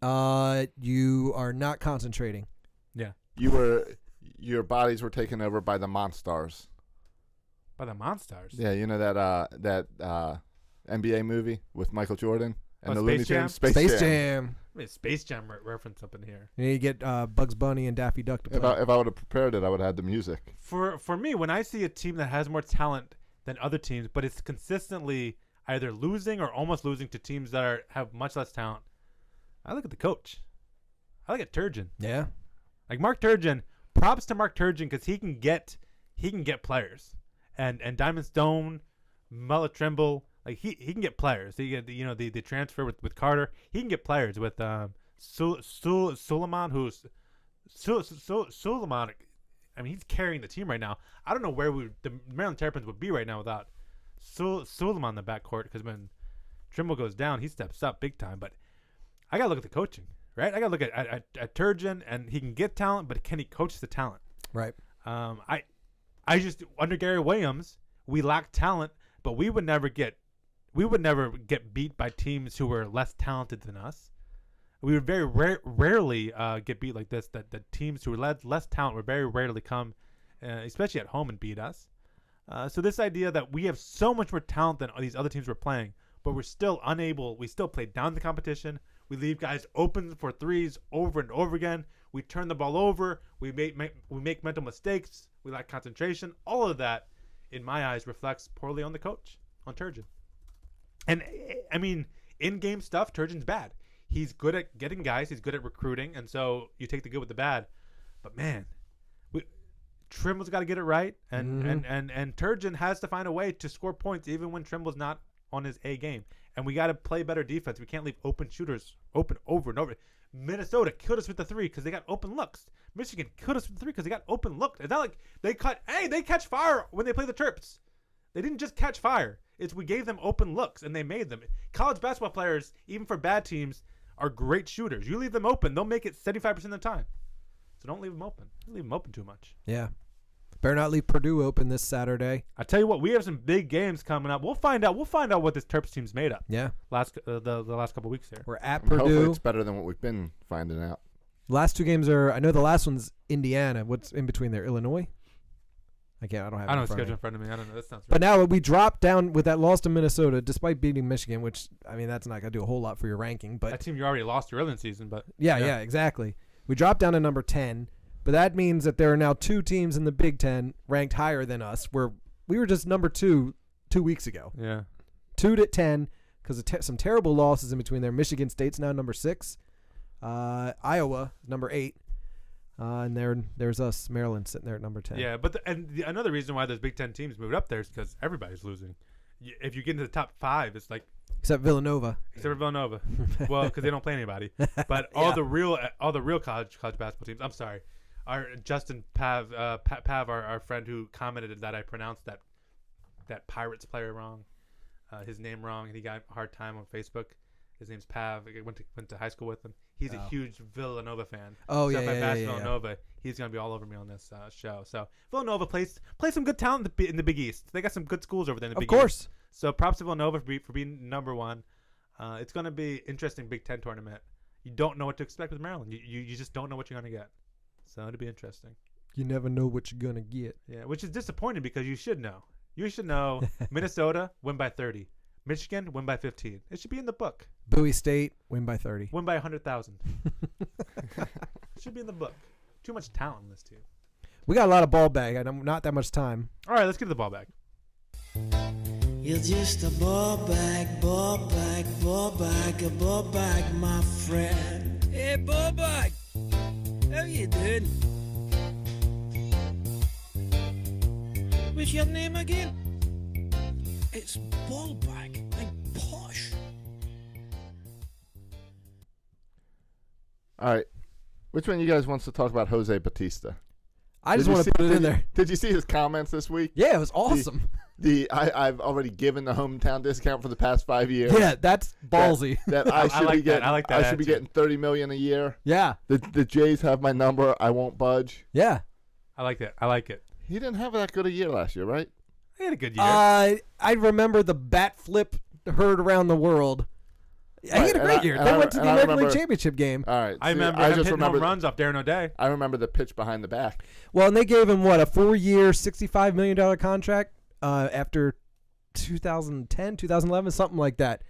You are not concentrating. Yeah. Your bodies were taken over by the Monstars. By the Monstars? Yeah, you know that NBA movie with Michael Jordan and the Space Looney Jam? Tunes? Space Jam. I mean, Space Jam reference up in here. You get Bugs Bunny and Daffy Duck to play. If I would have prepared it, I would have had the music. For me, when I see a team that has more talent than other teams, but it's consistently either losing or almost losing to teams that have much less talent, I look at the coach. I look at Turgeon. Yeah. Like Mark Turgeon, props to Mark Turgeon because he can get players. And Diamond Stone, Melo Trimble, like he can get players. He get the transfer with Carter. He can get players with Suleiman, who's Suleiman. I mean, he's carrying the team right now. I don't know where the Maryland Terrapins would be right now without Suleiman in the backcourt, because when Trimble goes down, he steps up big time. But I gotta look at the coaching, right? I gotta look at Turgeon, and he can get talent, but can he coach the talent? Right. I just, under Gary Williams, we lacked talent, but we would never get beat by teams who were less talented than us. We would very rarely get beat like this. That the teams who were less talent would very rarely come, especially at home, and beat us. So this idea that we have so much more talent than these other teams we're playing, but we're still unable. We still play down the competition. We leave guys open for threes over and over again. We turn the ball over. We make mental mistakes. We lack concentration. All of that, in my eyes, reflects poorly on the coach, on Turgeon. And I mean, In-game stuff, Turgeon's bad. He's good at getting guys. He's good at recruiting, and so you take the good with the bad. But man, Trimble's got to get it right, and Turgeon has to find a way to score points even when Trimble's not on his A game. And we got to play better defense. We can't leave open shooters open over and over. Minnesota killed us with the 3 because they got open looks. Michigan killed us with the 3 because they got open looks. It's not like they catch fire when they play the Terps. They didn't just catch fire. It's we gave them open looks and they made them. College basketball players, even for bad teams, are great shooters. You leave them open, they'll make it 75% of the time. So don't leave them open. Don't leave them open too much. Yeah. Better not leave Purdue open this Saturday. I tell you what, we have some big games coming up. We'll find out what this Terps team's made up. Yeah. The last couple weeks here. We're at Hopefully Purdue. it's better than what we've been finding out. Last 2 games are. I know the last one's Indiana. What's in between there? Illinois. I don't have. I don't it schedule in in front of me. I don't know. That sounds. But now we dropped down with that loss to Minnesota, despite beating Michigan, which that's not gonna do a whole lot for your ranking. But that team you already lost early in the season. But yeah, exactly. We dropped down to number 10. But that means that there are now 2 teams in the Big Ten ranked higher than us, where we were just number 2 2 weeks ago. Yeah. 2 to 10 because of some terrible losses in between there. Michigan State's now number 6. Iowa number 8. And there's us, Maryland, sitting there at number 10. Yeah, but another reason why those Big Ten teams moved up there is because everybody's losing. If you get into the top 5, it's like except Villanova. Except for Villanova. Well, because they don't play anybody. But all the real college basketball teams. I'm sorry. Our Justin Pav, our friend who commented that I pronounced that Pirates player wrong, his name wrong, and he got a hard time on Facebook. His name's Pav. I went to high school with him. He's a huge Villanova fan. Oh, so yeah, if I bash yeah. Villanova, he's gonna be all over me on this show. So Villanova plays some good talent in the Big East. They got some good schools over there in the Big East. Of course. So props to Villanova for being number 1. It's gonna be interesting Big Ten tournament. You don't know what to expect with Maryland. You just don't know what you're gonna get. So it'll be interesting. You never know what you're gonna get. Yeah, which is disappointing because you should know. You should know. Minnesota win by 30. Michigan win by 15. It should be in the book. Bowie State win by 30. Win by 100,000. It should be in the book. Too much talent in this team. We got a lot of ball bag. Not that much time. All right, let's get the ball back. You're just a ball bag, my friend. Hey, ball bag. How you doing? What's your name again? It's Ballbag. I'm posh. All right. Which one of you guys wants to talk about Jose Batista? I just want to put it in there. Did you see his comments this week? Yeah, it was awesome. I've already given the hometown discount for the past 5 years. Yeah, that's ballsy. That I should be getting. I like that. I should be getting $30 million a year. Yeah. The Jays have my number. I won't budge. Yeah. I like that. I like it. He didn't have that good a year last year, right? He had a good year. I remember the bat flip heard around the world. He had a great year. They went to the American League Championship game. All right. I remember him hitting home runs off Darren O'Day. I remember the pitch behind the back. Well, and they gave him, a 4-year, $65 million contract after 2010, 2011, something like that,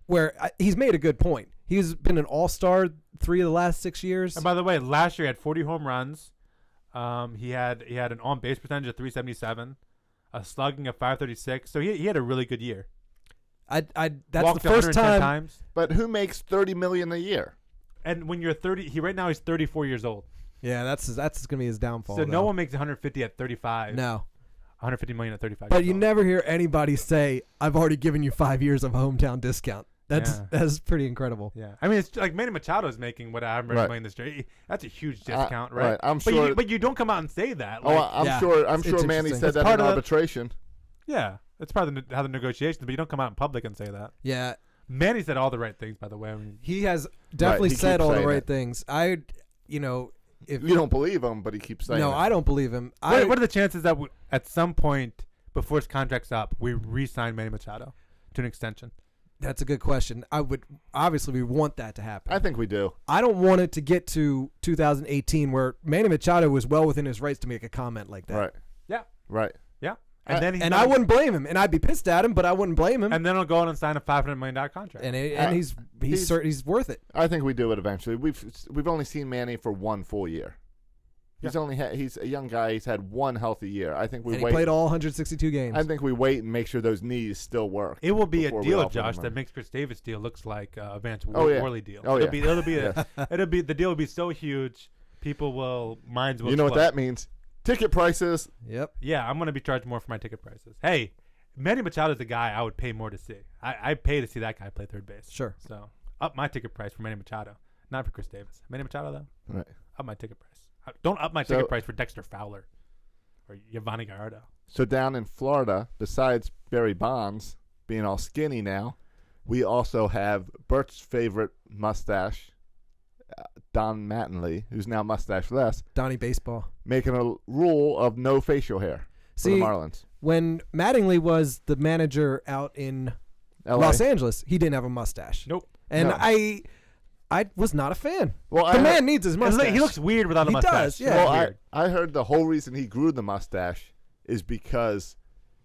where he's made a good point. He's been an all-star 3 of the last 6 years. And by the way, last year he had 40 home runs. He had an on-base percentage of 377, a slugging of 536. So he had a really good year. That's Walked the first 110 time. Times. But who makes $30 million a year? And when you're 30, right now he's 34 years old. Yeah, that's gonna be his downfall. So no one makes 150 at 35. No. 150 million at 35. But you never hear anybody say, "I've already given you 5 years of hometown discount." That's pretty incredible. Yeah, I mean, it's like Manny Machado is making what I'm playing this year. That's a huge discount, right? Right. I'm sure. But you don't come out and say that. I'm sure Manny said that in arbitration. Yeah, it's part of how the negotiations, but you don't come out in public and say that. Yeah. Manny said all the right things, by the way. I mean, he has definitely said all the right things. If you don't believe him, but he keeps saying I don't believe him. What are the chances that at some point before his contract's up, we re-sign Manny Machado to an extension? That's a good question. We want that to happen. I think we do. I don't want it to get to 2018 where Manny Machado was well within his rights to make a comment like that. Right. Yeah. Right. Yeah. And I wouldn't blame him, and I'd be pissed at him, but I wouldn't blame him. And then he'll go on and sign a $500 million contract. And he's worth it. I think we do it eventually. We've only seen Manny for 1 full year. He's he's a young guy. He's had one healthy year. I think we And he wait. played all 162 games. I think we wait and make sure those knees still work. It will be a before we deal, offer Josh, him that money. makes Chris Davis' deal looks like Vance Oh, yeah. Worley deal. Oh, it'll yeah. be the deal will be so huge, minds will. You know what explode. that means? Ticket prices. Yep. Yeah, I'm gonna be charged more for my ticket prices. Hey, Manny Machado is the guy I would pay more to see. I pay to see that guy play third base. Sure. So up my ticket price for Manny Machado, not for Chris Davis. Manny Machado though, Right. up my ticket price. Don't up my So- ticket price for Dexter Fowler or Giovanni Gallardo. So down in Florida, besides Barry Bonds being all skinny now, we also have Bert's favorite mustache, Don Mattingly, who's now mustache-less, Donnie Baseball. making a rule of no facial hair for the See, Marlins. When Mattingly was the manager out in LA. Los Angeles, he didn't have a mustache. Nope. And No. I was not a fan. Well, The man needs his mustache. He looks weird without a He mustache. does, yeah. Well, Weird. I heard the whole reason he grew the mustache is because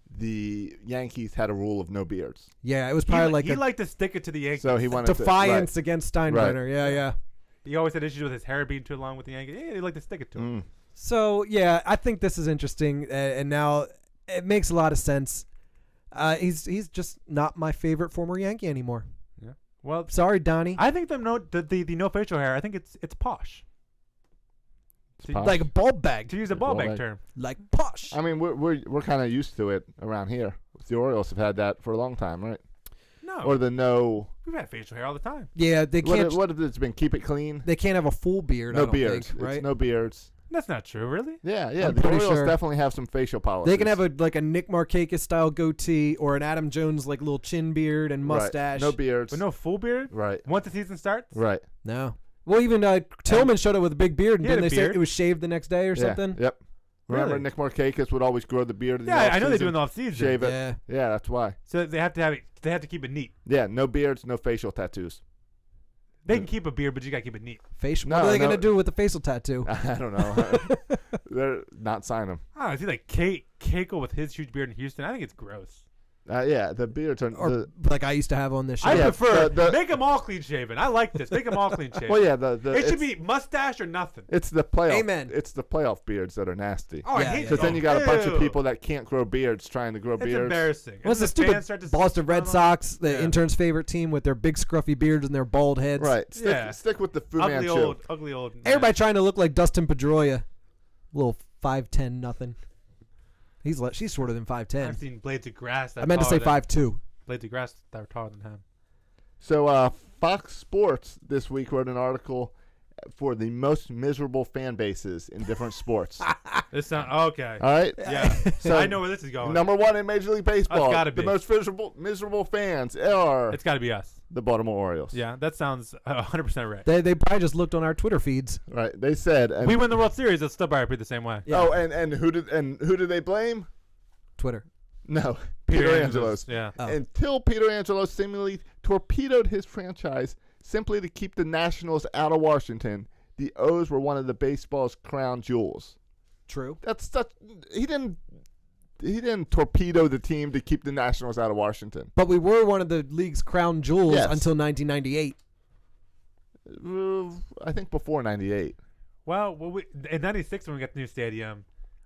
the Yankees had a rule of no beards. Yeah, it was probably like he a liked to stick it to the Yankees. So he wanted defiance against Steinbrenner. Yeah, yeah. He always had issues with his hair being too long with the Yankees. Yeah, he liked to stick it to him. So yeah, I think this is interesting, and now it makes a lot of sense. He's just not my favorite former Yankee anymore. Yeah. Well, sorry, Donnie. I think the no facial hair. I think it's posh. Like a ball bag. To use a ball bag term. Like posh. I mean, we're kind of used to it around here. The Orioles have had that for a long time, right? No. Or the no. We've had facial hair all the time. Yeah, they can't. What if it's been keep it clean? They can't have a full beard. I No don't beards. think, right? It's no beards. That's not true, really. Yeah, yeah. I'm The pretty Orioles sure. definitely have some facial policies. They can have a Nick Markakis style goatee or an Adam Jones like little chin beard and Right. mustache. No beards. But no full beard. Right. Once the season starts. Right. No. Well, even Tillman showed up with a big beard, and He had didn't a they say beard. it was shaved the next day or Yeah, something? Yep. Remember Really? Nick Markakis would always grow the beard in the Yeah, I know they do offseason, in the offseason. Shave it. Yeah. Yeah, that's why. So they have to have it. They have to keep it neat. Yeah, no beards, no facial tattoos. They can keep a beard, but you gotta keep it neat. Facial. No, what are they no. gonna do with the facial tattoo? I don't know. They're not sign him. I see like Keiko with his huge beard in Houston. I think it's gross. Yeah, the beards are. Or like I used to have on this show. I Yeah, prefer the- make them all clean shaven. I like this. Make them all clean shaven. well, yeah, it should be mustache or nothing. It's the playoff. Amen. It's the playoff beards that are nasty. Oh, Yeah, I hate yeah. Because then you got a bunch of Ew. people that can't grow beards trying to grow It's beards. embarrassing. What's And the fans stupid start to Boston Red smile. Sox, the Yeah. intern's favorite team, with their big scruffy beards and their bald heads? Right. Stick, Yeah. stick with the Fu Ugly Manchu. old. Everybody trying to look like Dustin Pedroia, little 5'10" nothing. She's shorter than 5'10". I've seen blades of grass. That I meant to say taller 5'2". Blades of grass that were taller than him. So Fox Sports this week wrote an article for the most miserable fan bases in different sports. This sound okay. All right. Yeah. So I know where this is going. Number one in Major League Baseball. That's gotta the be. most miserable fans are It's got to be us. the Baltimore Orioles. Yeah, that sounds 100% right. They probably just looked on our Twitter feeds. Right. They said. And, We win the World Series. It'll still probably be the same way. Yeah. Oh, and who did they blame? Twitter. No, Peter Angelos. Yeah. Oh. Until Peter Angelos seemingly torpedoed his franchise simply to keep the Nationals out of Washington, the O's were one of the baseball's crown jewels. True. That's such. He didn't torpedo the team to keep the Nationals out of Washington. But we were one of the league's crown jewels Yes. until 1998. I think before '98. Well, in '96 when we got the new stadium,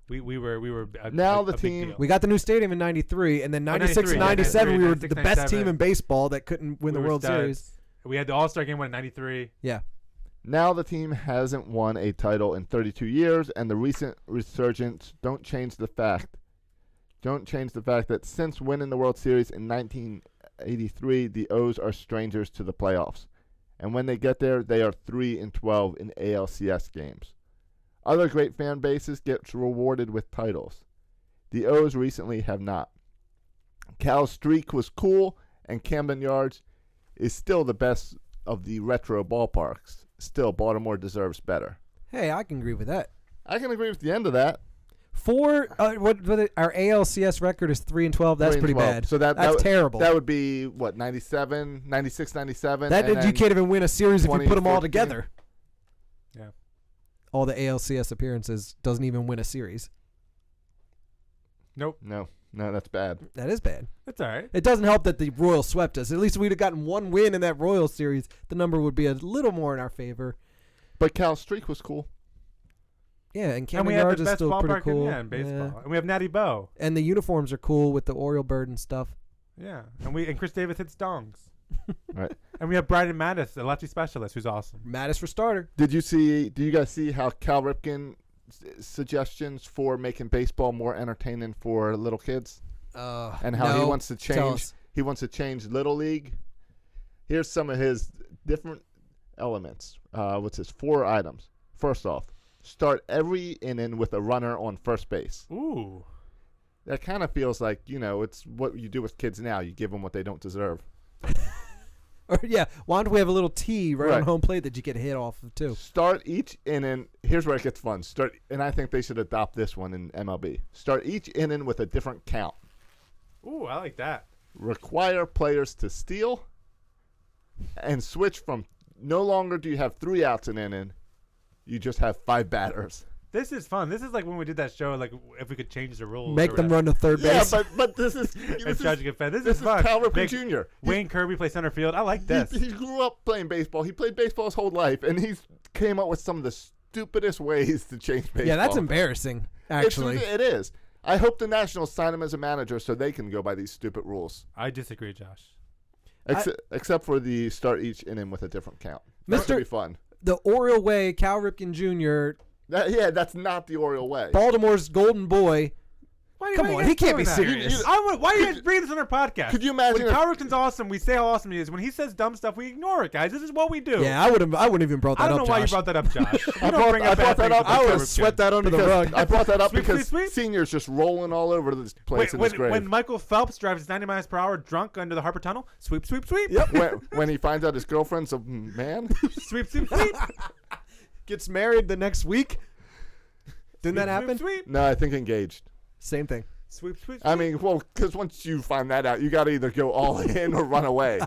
we were Now the big team- deal. We got the new stadium in 93, and then 96 and 93, 97, we were 96, the best 97. team in baseball that couldn't win We the were World studs. Series. We had the All-Star game won in '93. Yeah. Now the team hasn't won a title in 32 years, and the recent resurgence don't change the fact that since winning the World Series in 1983, the O's are strangers to the playoffs. And when they get there, they are 3-12 in ALCS games. Other great fan bases get rewarded with titles. The O's recently have not. Cal's streak was cool, and Camden Yards is still the best of the retro ballparks. Still, Baltimore deserves better. Hey, I can agree with that. I can agree with the end of that. Our ALCS record is 3-12. That's 3-12. pretty bad. So that's terrible. That would be what, 97, 96, 97. That and you then can't even win a series if you put them all 2014. together. Yeah. All the ALCS appearances doesn't even win a series. Nope. No, that's bad. That is bad. That's all right. It doesn't help that the Royals swept us. At least if we'd have gotten one win in that Royals series, the number would be a little more in our favor. But Cal's streak was cool. Yeah, and And Camden we have Yards the is best still pretty ballpark cool. in baseball. And we have Natty Bo. And the uniforms are cool with the Oriole bird and stuff. Yeah. And Chris Davis hits dongs. Right. And we have Brandon Mattis, a lefty specialist, who's awesome. Mattis for starter. Do you guys see how Cal Ripken suggestions for making baseball more entertaining for little kids? And how he wants to change. He wants to change Little League. Here's some of his different elements. What's his 4 items? First off, start every inning with a runner on first base. Ooh. That kind of feels like, it's what you do with kids now. You give them what they don't deserve. Or why don't we have a little tee right on Right. home plate that you get hit off of too? Start each inning. Here's where it gets fun. And I think they should adopt this one in MLB. Start each inning with a different count. Ooh, I like that. Require players to steal and switch from no longer do you have 3 outs an inning, you just have 5 batters. This is fun. This is like when we did that show, like if we could change the rules. Make or them whatever. run to third base. Yeah, but this is And judging a fan. This this is fun. Cal Ripken Make Jr. Wayne Kirby play center field. I like this. He grew up playing baseball. He played baseball his whole life, and he came up with some of the stupidest ways to change baseball. Yeah, that's embarrassing, actually. It is. I hope the Nationals sign him as a manager so they can go by these stupid rules. I disagree, Josh. Except for the start each inning with a different count. That should be fun. The Oriole way, Cal Ripken Jr., that's not the Oriole way. Baltimore's golden boy. Come on, he can't be that? serious. Why are you guys bringing this on our podcast? Could you imagine When if- Cal Ripken's awesome, we say how awesome he is. When he says dumb stuff, we ignore it, guys. This is what we do. Yeah, I wouldn't even brought that I up. don't know why you Josh. brought that up, Josh. You I don't brought, bring I up brought bad that things up. about I Cal would have Ripken. swept that under the because rug. I brought that up Sweep, because sweep, sweep. seniors just rolling all over this place in his grave. When Michael Phelps drives 90 miles per hour drunk under the Harper Tunnel, sweep, sweep, sweep. Yep. when he finds out his girlfriend's a man. Sweep, sweep, sweep. Gets married the next week. Didn't that happen? Sweep, No, I think engaged. Same thing. sweep, sweep. I mean, well, because once you find that out, you got to either go all in or run away.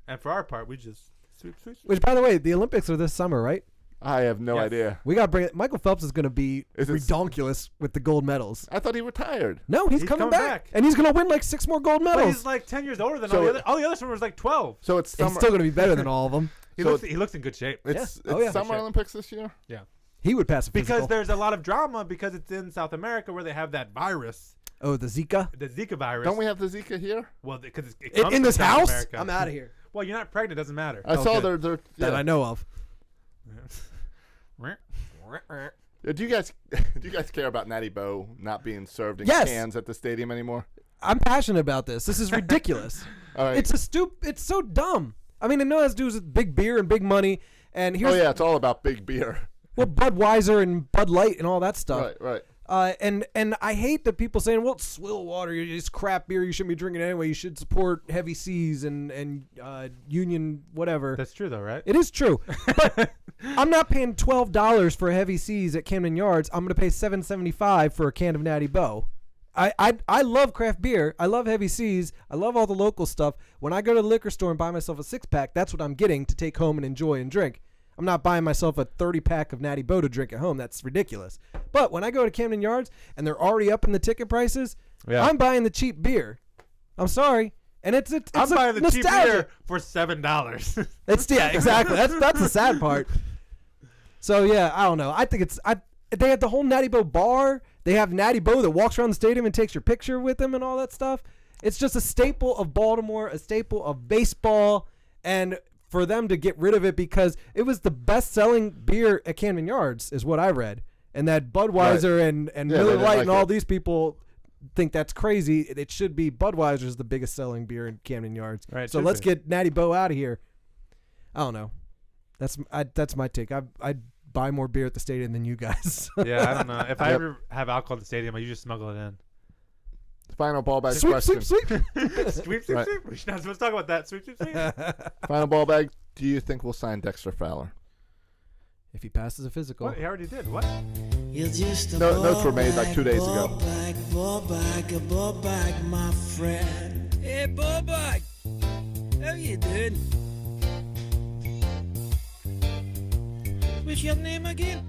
And for our part, we just sweep, sweep, sweep. Which, by the way, the Olympics are this summer, right? I have no Yes. idea. We got to bring it. Michael Phelps is going to be Is it- redonkulous with the gold medals. I thought he retired. No, he's coming back. And he's going to win like 6 more gold But medals. he's like 10 years older than So- all the other. All the other swimmers like 12. So it's summer. He's still going to be better than all of them. He So looks in good shape. it's Yeah. Oh, yeah. Summer Shit. Olympics this year. Yeah. He would pass a physical. Because there's a lot of drama because it's in South America where they have that virus, Oh, the Zika? the Zika virus. Don't we have the Zika here? Well, because it In comes from this South house? America. I'm out of here. Well, you're not pregnant. Doesn't matter. I saw Okay. their That yeah. I know of. Do you guys care about Natty Bo not being served in Yes. cans at the stadium anymore? I'm passionate about this. This is ridiculous. All right. It's so dumb. I mean, I know it has to do with big beer and big money. And here's it's all about big beer. well, Budweiser and Bud Light and all that stuff. Right. And I hate that people saying, well, it's swill water, it's crap beer, you shouldn't be drinking it anyway. You should support Heavy Seas and Union whatever. That's true, though, right? It is true. But I'm not paying $12 for Heavy Seas at Camden Yards. I'm going to pay $7.75 for a can of Natty Bo. I love craft beer. I love Heavy Seas. I love all the local stuff. When I go to the liquor store and buy myself a 6-pack, that's what I'm getting to take home and enjoy and drink. I'm not buying myself a 30-pack of Natty Bo to drink at home. That's ridiculous. But when I go to Camden Yards and they're already up in the ticket prices, Yeah. I'm buying the cheap beer. I'm sorry. And it's I'm a buying the cheap nostalgia. beer for $7. Exactly. That's the sad part. So yeah, I don't know. I think they have the whole Natty Bo bar. They have Natty Bo that walks around the stadium and takes your picture with them and all that stuff. It's just a staple of Baltimore, a staple of baseball, and for them to get rid of it because it was the best-selling beer at Camden Yards is what I read. And that Budweiser and Yeah, Miller they didn't Lite like and all it. these people think that's crazy. It should be Budweiser's the biggest selling beer in Camden Yards. Right, So should let's be. get Natty Bo out of here. I don't know. That's my take. I'd buy more beer at the stadium than you guys. Yeah, I don't know. If I Yep. ever have alcohol at the stadium, I usually smuggle it in. Final ball bag Sweep, question. sweep, sweep. Sweep, sweep, Right. sweep. We're not supposed to talk about that. Sweep, sweep, sweep. Final ball bag. Do you think we'll sign Dexter Fowler? If he passes a physical. What? He already did. What? You're just a Notes were made like 2 days ago. ball bag, my friend. Hey, ball bag. How you doing? What's your name again?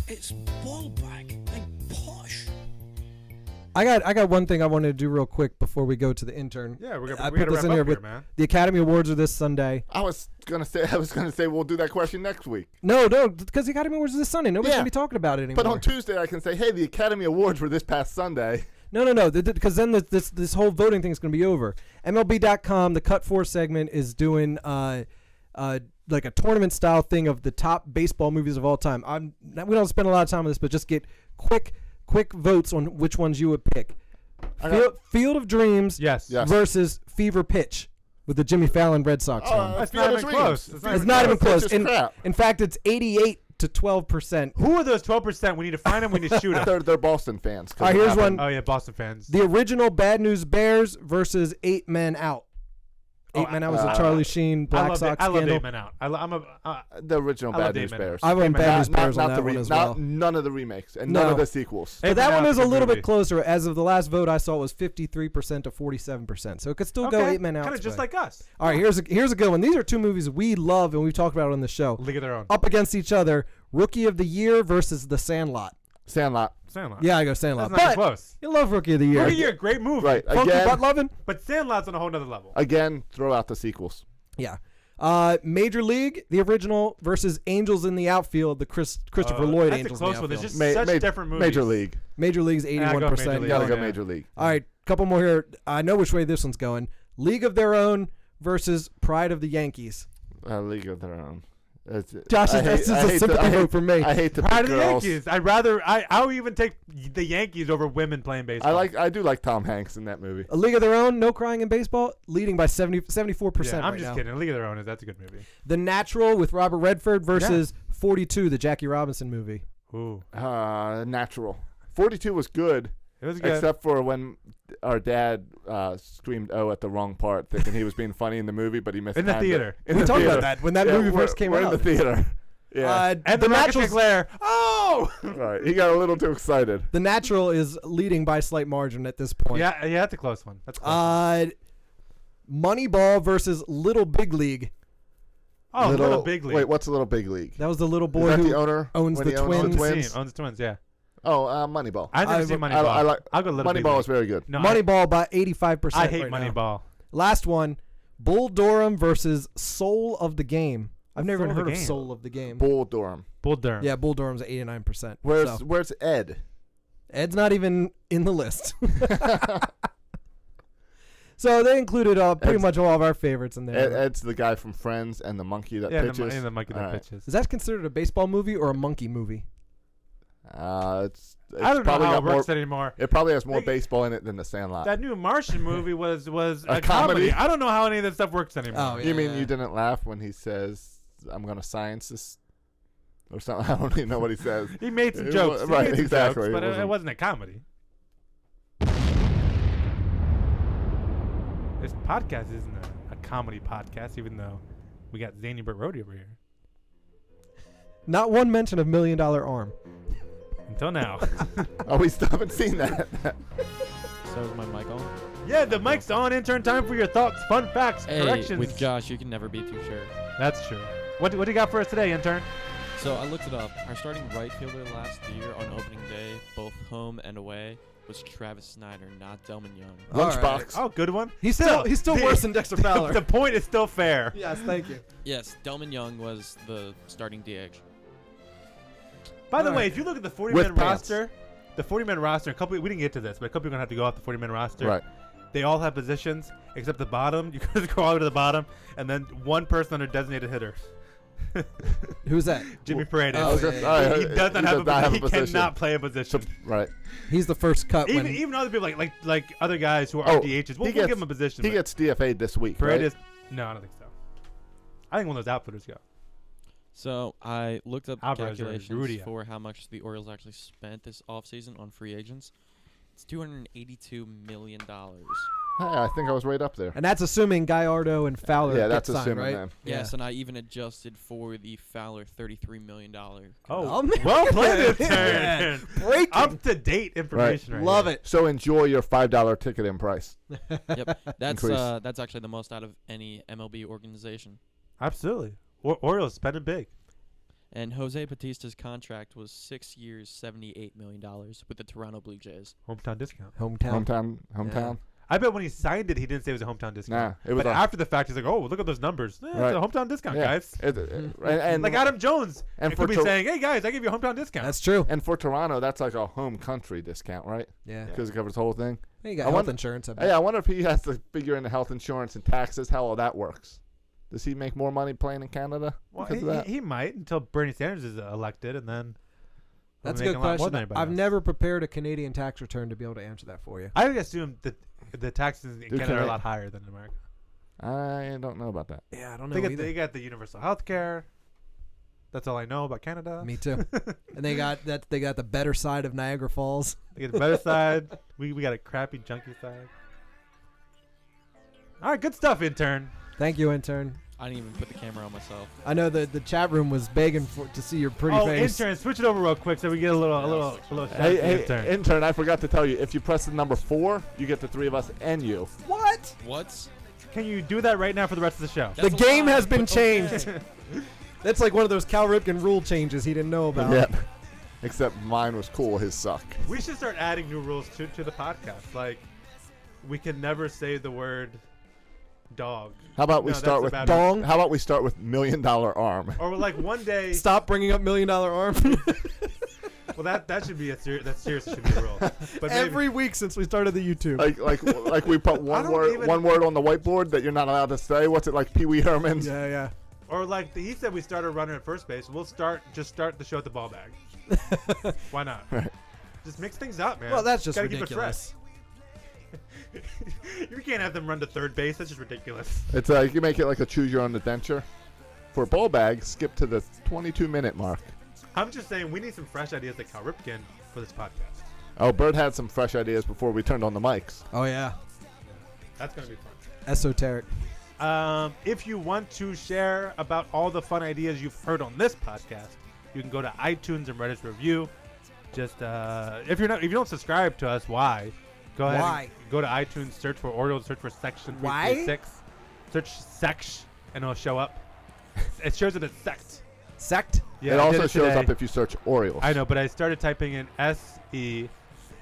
It's ball bag. I'm posh. I got one thing I wanted to do real quick before we go to the intern. Yeah, we I gotta put this wrap in up here, here, but man. the Academy Awards are this Sunday. I was gonna say we'll do that question next week. No, because the Academy Awards are this Sunday. Nobody's gonna be talking about it anymore. But on Tuesday, I can say, hey, the Academy Awards were this past Sunday. No, because then this whole voting thing is going to be over. MLB.com, the Cut 4 segment, is doing like a tournament style thing of the top baseball movies of all time. We don't spend a lot of time on this, but just get quick votes on which ones you would pick. Field of Dreams Yes. versus Fever Pitch with the Jimmy Fallon Red Sox one. That's not even close. It's not even close. It's just crap. In fact, it's 88 to 12%. Who are those 12%? We need to find them. We need to shoot them. They're Boston fans. All right, here's one. Oh yeah, Boston fans. The original Bad News Bears versus 8 Men Out. 8 Men Out was a Charlie Sheen Black Sox I love scandal. 8 Men Out. The original I love Bad News 8 Men Out. Bears. I went Bad News Bears on not that the one as well. None of the remakes and No. none of the sequels. But that one is a little movie. bit closer. As of the last vote I saw, it was 53% to 47%. So it could still go 8 Men Out. Kind of just like us. All right, here's a good one. These are two movies we love and we've talked about on the show. League of Their Own. Up against each other. Rookie of the Year versus The Sandlot. Sandlot. Yeah, I go Sandlot. That's not But close. you love Rookie of the Year. Rookie of the Year, great movie. Right. Funky Again, butt loving. But Sandlot's on a whole nother level. Again, throw out the sequels. Yeah. Major League, the original, versus Angels in the Outfield, the Christopher Lloyd that's Angels a close in the one. Outfield. There's just such different movies. Major League. Major League's 81%. You gotta go Major League. All right, couple more here. I know which way this one's going. League of Their Own versus Pride of the Yankees. League of Their Own. Josh, that's just a sympathy vote for me. I hate the Pride big of the girls. Yankees. I would even take the Yankees over women playing baseball. I do like Tom Hanks in that movie. A League of Their Own, No Crying in Baseball, leading by 74%. Yeah, I'm right just now. kidding. League of Their Own that's a good movie. The Natural with Robert Redford versus 42, the Jackie Robinson movie. Ooh. Natural. 42 was good. It was good. Except for when our dad screamed "oh" at the wrong part, thinking he was being funny in the movie, but he missed In the theater. We talked about that when that movie first came we're out. in the theater. Yeah. And the Natural's glare. Oh! Right. He got a little too excited. The Natural is leading by a slight margin at this point. Yeah, that's a close one. That's a close one. Moneyball versus Little Big League. Oh, Little Big League. Wait, what's a Little Big League? That was the little boy Is that who the owner owns when the he owns Twins. the Twins? Owns the Twins, yeah. Oh, Moneyball. I've never seen Moneyball. I like I'll go Little Big Moneyball League. is very good. No, Moneyball by 85%. I hate right now. Moneyball. Last one, Bull Durham versus Soul of the Game. I've never even Soul of heard the of Game? Soul of the Game. Bull Durham. Bull Durham. Yeah, Bull Durham's at 89%. Where's Ed? Ed's not even in the list. So they included pretty much all of our favorites in there. Ed's the guy from Friends and the monkey that pitches. And the monkey that All right. pitches. Is that considered a baseball movie or a monkey movie? It's I don't know probably how got it works more, anymore. It probably has more baseball in it than The Sandlot. That new Martian movie was A a comedy. comedy? I don't know how any of that stuff works anymore. Oh, yeah. You mean you didn't laugh when he says, "I'm gonna science this," or something? I don't even know what he says. He made some It jokes. wa- He right, made some exactly. jokes, but It it wasn't a comedy. This podcast isn't a comedy podcast, even though we got Zany Burt Rhodey over here. Not one mention of $1 Million Arm. Until now. Oh, we still haven't seen that. So is my mic on? Yeah, the mic's on. Intern time for your thoughts, fun facts, Hey, corrections. with Josh, you can never be too sure. That's true. What do you got for us today, intern? So I looked it up. Our starting right fielder last year on opening day, both home and away, was Travis Snyder, not Delman Young. Lunchbox. Oh, good one. He's still worse than Dexter Fowler. The point is still fair. Yes, thank you. Yes, Delman Young was the starting DH. By the All way, right. if you look at the 40-man With pants. roster, we didn't get to this, but a couple are going to have to go off the 40-man roster. Right. They all have positions except the bottom. You can go all the way to the bottom, and then one person under designated hitter. Who's that? Jimmy Paredes. Oh, yeah. He does not have a position. He cannot play a position. Right. He's the first cut. Even other people like other guys who are DHs, we'll give him a position. He but gets DFA'd this week, Paredes. right? No, I don't think so. I think one of those outfitters go. So I looked up Alvarez or calculations Urrutia. for how much the Orioles actually spent this offseason on free agents. It's $282 million. Hey, I think I was right up there. And that's assuming Gallardo and Fowler Yeah, get that's signed, assuming right? them. Yes, and I even adjusted for the Fowler $33 million. Oh, man. well played, Man. intern. Breaking. Up to date information. Right. Love here. it. So enjoy your $5 ticket in price. Yep, that's Increase. that's actually the most out of any MLB organization. Absolutely. Orioles spending big. And Jose Batista's contract was 6 years, $78 million with the Toronto Blue Jays. Hometown discount. Hometown. Hometown. I bet when he signed it, he didn't say it was a hometown discount. Nah, it was but after the fact, he's like, "Oh, look at those numbers. It's Right. a hometown discount, Yeah. guys." And like Adam Jones, and it for could be Tor- saying, "Hey guys, I give you a hometown discount." That's true. And for Toronto, that's like a home country discount, right? Yeah. Because it covers the whole thing. Hey, you got I health wonder- insurance. I bet. Yeah, I wonder if he has to figure in the health insurance and taxes, how all that works. Does he make more money playing in Canada Well, because of that? he might until Bernie Sanders is elected, and then he'll That's a make good lot more question. than anybody I've else. never prepared a Canadian tax return to be able to answer that for you. I would assume that the taxes in Dude, Canada are a I- lot higher than in America. I don't know about that. Yeah, I don't know either. They got the universal health care. That's all I know about Canada. Me too. And they got the better side of Niagara Falls. They get the better side. We got a crappy, junky side. All right, good stuff, intern. Thank you, intern. I didn't even put the camera on myself. I know the chat room was begging to see your pretty face. Intern, switch it over real quick so we get a little shout Hey, to hey, intern. intern, I forgot to tell you. If you press the number 4, you get the 3 of us and you. What? What? Can you do that right now for the rest of the show? The game has been changed. That's like one of those Cal Ripken rule changes he didn't know about. Yep. Except mine was cool. His suck. We should start adding new rules to the podcast. Like, we can never say the word dog. How about we No, start that's a with bad dong? How about we start with $1 million arm? Or like one day. Stop bringing up $1 million arm. Well, that should be that seriously should be a rule. But maybe, Every week since we started the YouTube. Like we put one word on the whiteboard that you're not allowed to say. What's it like, Pee Wee Herman's? Yeah. or like he said, we started running at first base. We'll start the show at the ball bag. Why not? Right. Just mix things up, man. Well, that's just Gotta ridiculous. Keep it fresh. You can't have them run to third base. That's just ridiculous. It's like you make it like a choose your own adventure. For ball bag, skip to the 22-minute mark. I'm just saying we need some fresh ideas like Cal Ripken for this podcast. Oh, Bird had some fresh ideas before we turned on the mics. Oh yeah. That's gonna be fun. Esoteric. If you want to share about all the fun ideas you've heard on this podcast, you can go to iTunes and write us a review. Just if you don't subscribe to us, why? Go ahead. Why? And go to iTunes, search for Orioles, search for Section Why? 336, search Sex, and it'll show up. It shows it as Sect. Sect? Yeah, it I did also shows today. up if you search Orioles. I know, but I started typing in SE,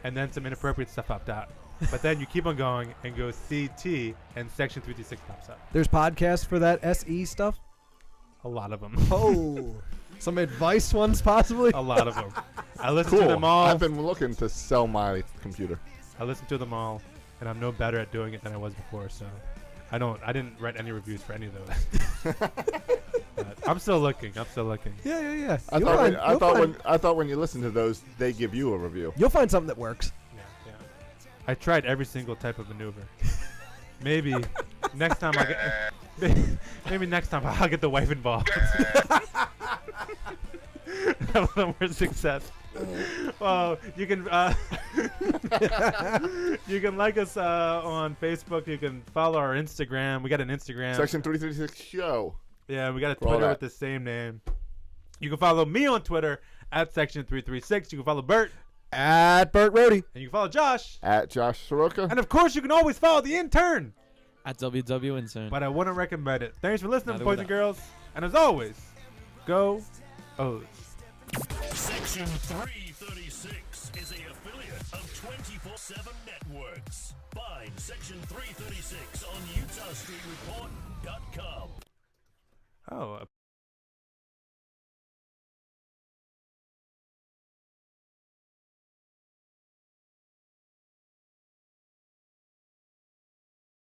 and then some inappropriate stuff popped out. But then you keep on going and go CT, and Section 336 pops up. There's podcasts for that SE stuff. A lot of them. Oh, some advice ones possibly. A lot of them. I listen Cool. to them all. I've been looking to sell my computer. I listen to them all, and I'm no better at doing it than I was before. So, I didn't write any reviews for any of those. But I'm still looking. Yeah. I thought when you listen to those, they give you a review. You'll find something that works. Yeah. I tried every single type of maneuver. Maybe next time maybe next time I'll get the wife involved. Have a little more success. Well, you can you can like us on Facebook. You can follow our Instagram. We got an Instagram. Section 336 show. Yeah, we got a For all Twitter that. with the same name. You can follow me on Twitter at Section 336. You can follow Bert At Bert Rohde. and you can follow Josh. At Josh Soroka. And of course, you can always follow the intern. At WW Intern. But I wouldn't recommend it. Thanks for listening, Neither boys would and I. girls. And as always, go O's. Section 336 is a affiliate of 24/7 Networks. Find Section 336 on UtahStreetReport.com. Oh,